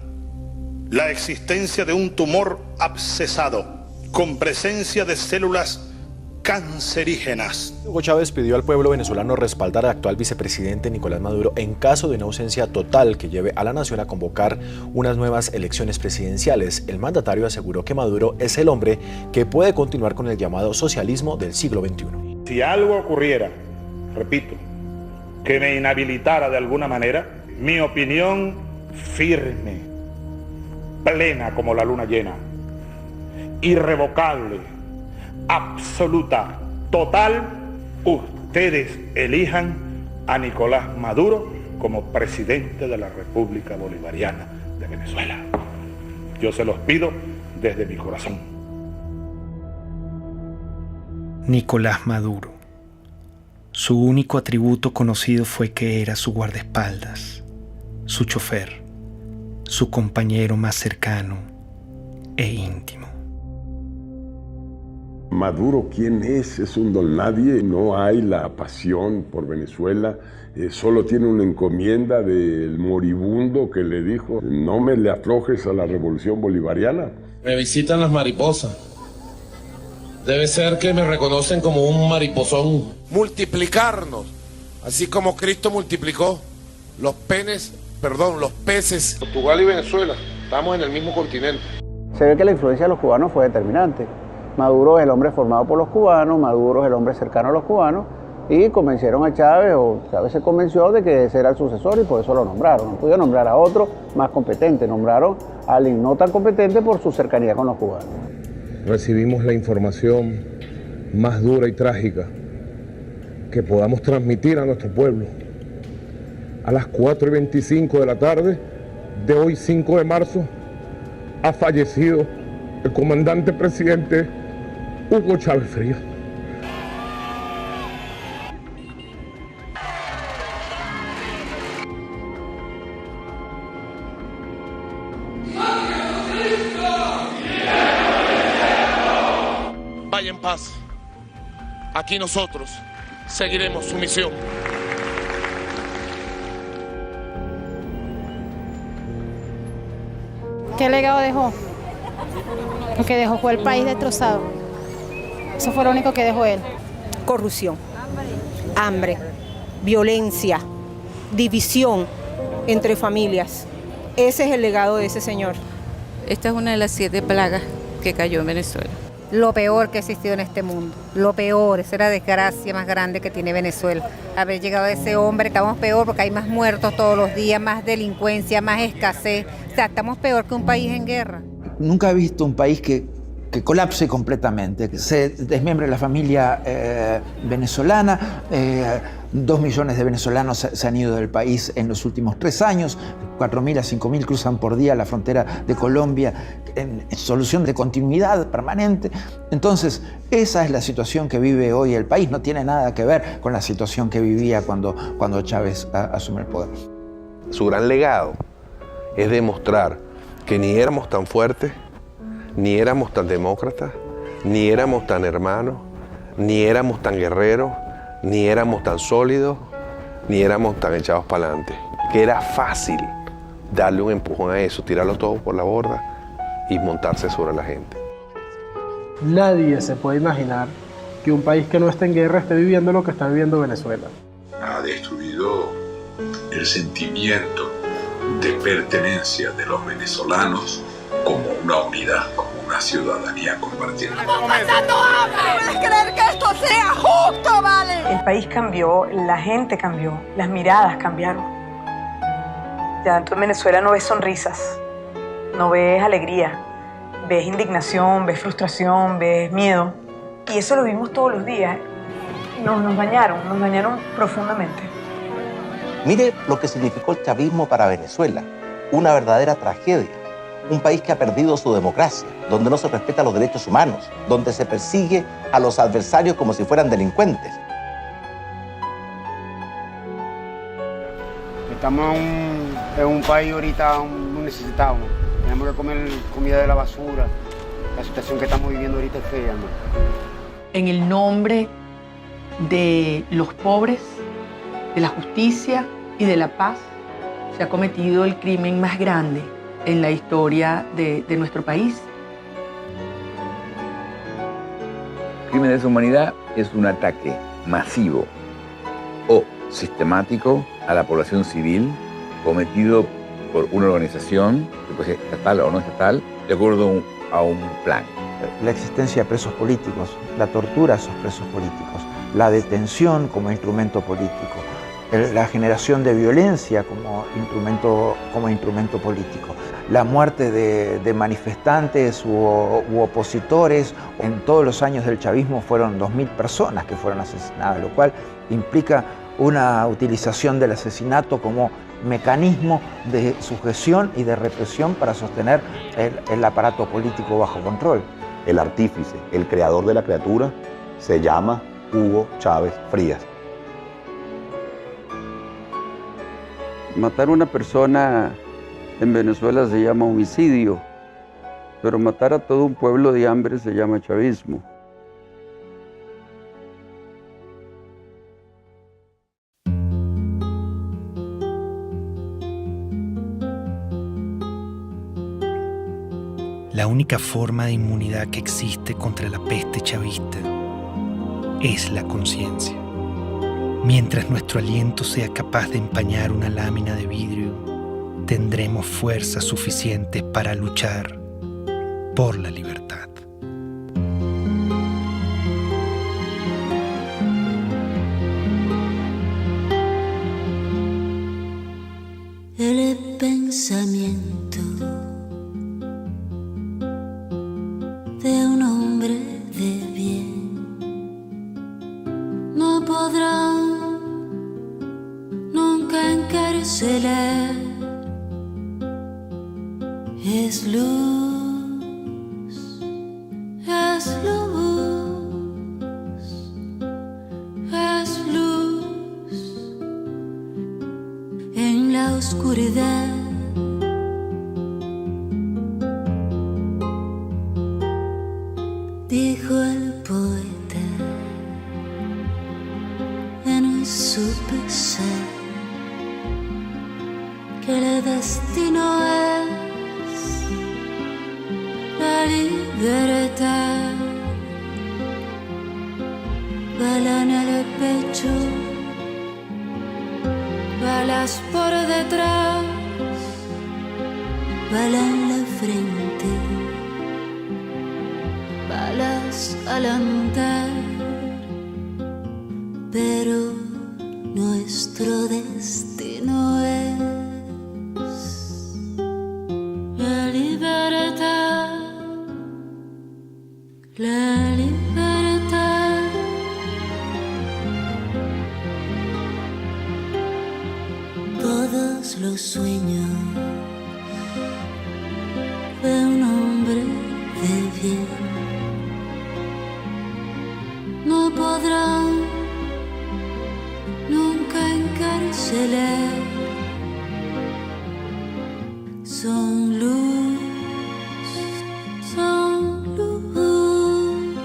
la existencia de un tumor abscesado con presencia de células cancerígenas. Hugo Chávez pidió al pueblo venezolano respaldar al actual vicepresidente Nicolás Maduro en caso de una ausencia total que lleve a la nación a convocar unas nuevas elecciones presidenciales. El mandatario aseguró que Maduro es el hombre que puede continuar con el llamado socialismo del siglo XXI. Si algo ocurriera, repito, que me inhabilitara de alguna manera, mi opinión firme, plena como la luna llena, irrevocable, absoluta, total, ustedes elijan a Nicolás Maduro como presidente de la República Bolivariana de Venezuela. Yo se los pido desde mi corazón. Nicolás Maduro. Su único atributo conocido fue que era su guardaespaldas, su chofer, su compañero más cercano e íntimo. Maduro, ¿quién es? Es un don nadie, no hay la pasión por Venezuela, solo tiene una encomienda del moribundo que le dijo: no me le aflojes a la revolución bolivariana. Me visitan las mariposas. Debe ser que me reconocen como un mariposón. Multiplicarnos, así como Cristo multiplicó los peces. Portugal y Venezuela, estamos en el mismo continente. Se ve que la influencia de los cubanos fue determinante. Maduro es el hombre formado por los cubanos, Maduro es el hombre cercano a los cubanos, y convencieron a Chávez, o Chávez se convenció de que ese era el sucesor y por eso lo nombraron. No pudieron nombrar a otro más competente, nombraron a alguien no tan competente por su cercanía con los cubanos. Recibimos la información más dura y trágica que podamos transmitir a nuestro pueblo. A las 4:25 de la tarde de hoy, 5 de marzo, ha fallecido el comandante presidente Hugo Chávez Frías. paz, aquí nosotros seguiremos su misión. ¿Qué legado dejó? Lo que dejó fue el país destrozado. Eso fue lo único que dejó él. Corrupción, hambre, violencia, división entre familias. Ese es el legado de ese señor. Esta es una de las 7 plagas que cayó en Venezuela. Lo peor que ha existido en este mundo. Lo peor, esa es la desgracia más grande que tiene Venezuela. Haber llegado a ese hombre, estamos peor porque hay más muertos todos los días, más delincuencia, más escasez. O sea, estamos peor que un país en guerra. Nunca he visto un país que colapse completamente, que se desmembre la familia venezolana. 2 millones de venezolanos se han ido del país en los últimos 3 años. 4.000 a 5.000 cruzan por día la frontera de Colombia en solución de continuidad permanente. Entonces, esa es la situación que vive hoy el país. No tiene nada que ver con la situación que vivía cuando Chávez asume el poder. Su gran legado es demostrar que ni éramos tan fuertes, ni éramos tan demócratas, ni éramos tan hermanos, ni éramos tan guerreros, ni éramos tan sólidos, ni éramos tan echados para adelante. Que era fácil darle un empujón a eso, tirarlo todo por la borda y montarse sobre la gente. Nadie se puede imaginar que un país que no esté en guerra esté viviendo lo que está viviendo Venezuela. Ha destruido el sentimiento de pertenencia de los venezolanos como una unidad, como una ciudadanía compartida. ¡Estamos pasando hambre! ¿Puedes creer que esto sea justo, vale? El país cambió, la gente cambió, las miradas cambiaron. Ya tú en Venezuela no ves sonrisas, no ves alegría, ves indignación, ves frustración, ves miedo. Y eso lo vimos todos los días. Nos dañaron profundamente. Mire lo que significó el chavismo para Venezuela, una verdadera tragedia. Un país que ha perdido su democracia, donde no se respetan los derechos humanos, donde se persigue a los adversarios como si fueran delincuentes. Estamos en un país ahorita muy necesitado. Tenemos que comer comida de la basura. La situación que estamos viviendo ahorita es fea, ¿no? En el nombre de los pobres, de la justicia y de la paz, se ha cometido el crimen más grande en la historia de nuestro país. El crimen de lesa humanidad es un ataque masivo o sistemático a la población civil cometido por una organización, que puede ser estatal o no estatal, de acuerdo a un plan. La existencia de presos políticos, la tortura a esos presos políticos, la detención como instrumento político, la generación de violencia como instrumento político, la muerte de manifestantes u opositores. En todos los años del chavismo fueron 2.000 personas que fueron asesinadas, lo cual implica una utilización del asesinato como mecanismo de sujeción y de represión para sostener el aparato político bajo control. El artífice, el creador de la criatura, se llama Hugo Chávez Frías. Matar a una persona en Venezuela se llama homicidio, pero matar a todo un pueblo de hambre se llama chavismo. La única forma de inmunidad que existe contra la peste chavista es la conciencia. Mientras nuestro aliento sea capaz de empañar una lámina de vidrio, tendremos fuerzas suficientes para luchar por la libertad. El pensamiento de un hombre de bien no podrá nunca encarcelar. Es luz, es luz, es luz en la oscuridad. Dijo el poeta. supe ser que el destino es la libertad. Bala en el pecho, balas por detrás, bala en la frente, balas al andar, pero nuestro destino es la libertad, la libertad. Todos los sueños de un hombre de bien no podrán nunca encarcelar. Son luz, son luz,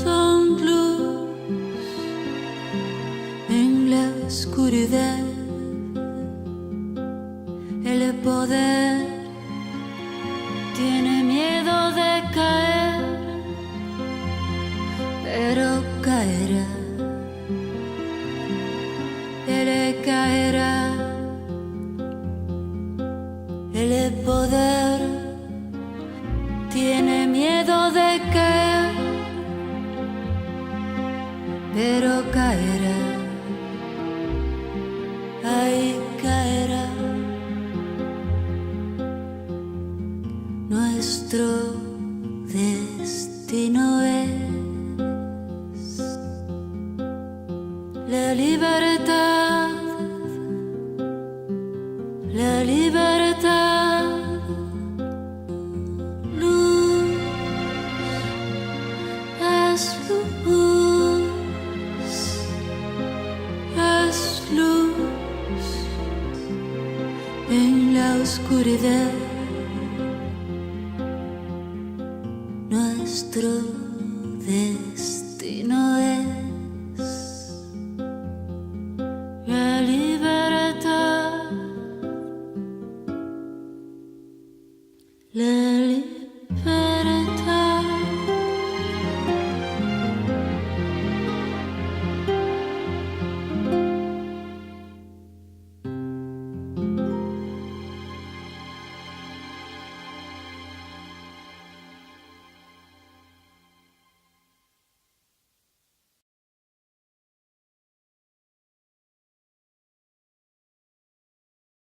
son luz en la oscuridad. El poder tiene miedo de caer, pero caerá. Él caerá. El poder tiene miedo de caer, pero caerá. Ahí caerá. Nuestro destino es la libertad, la libertad. Luz es luz, es luz en la oscuridad. Nuestro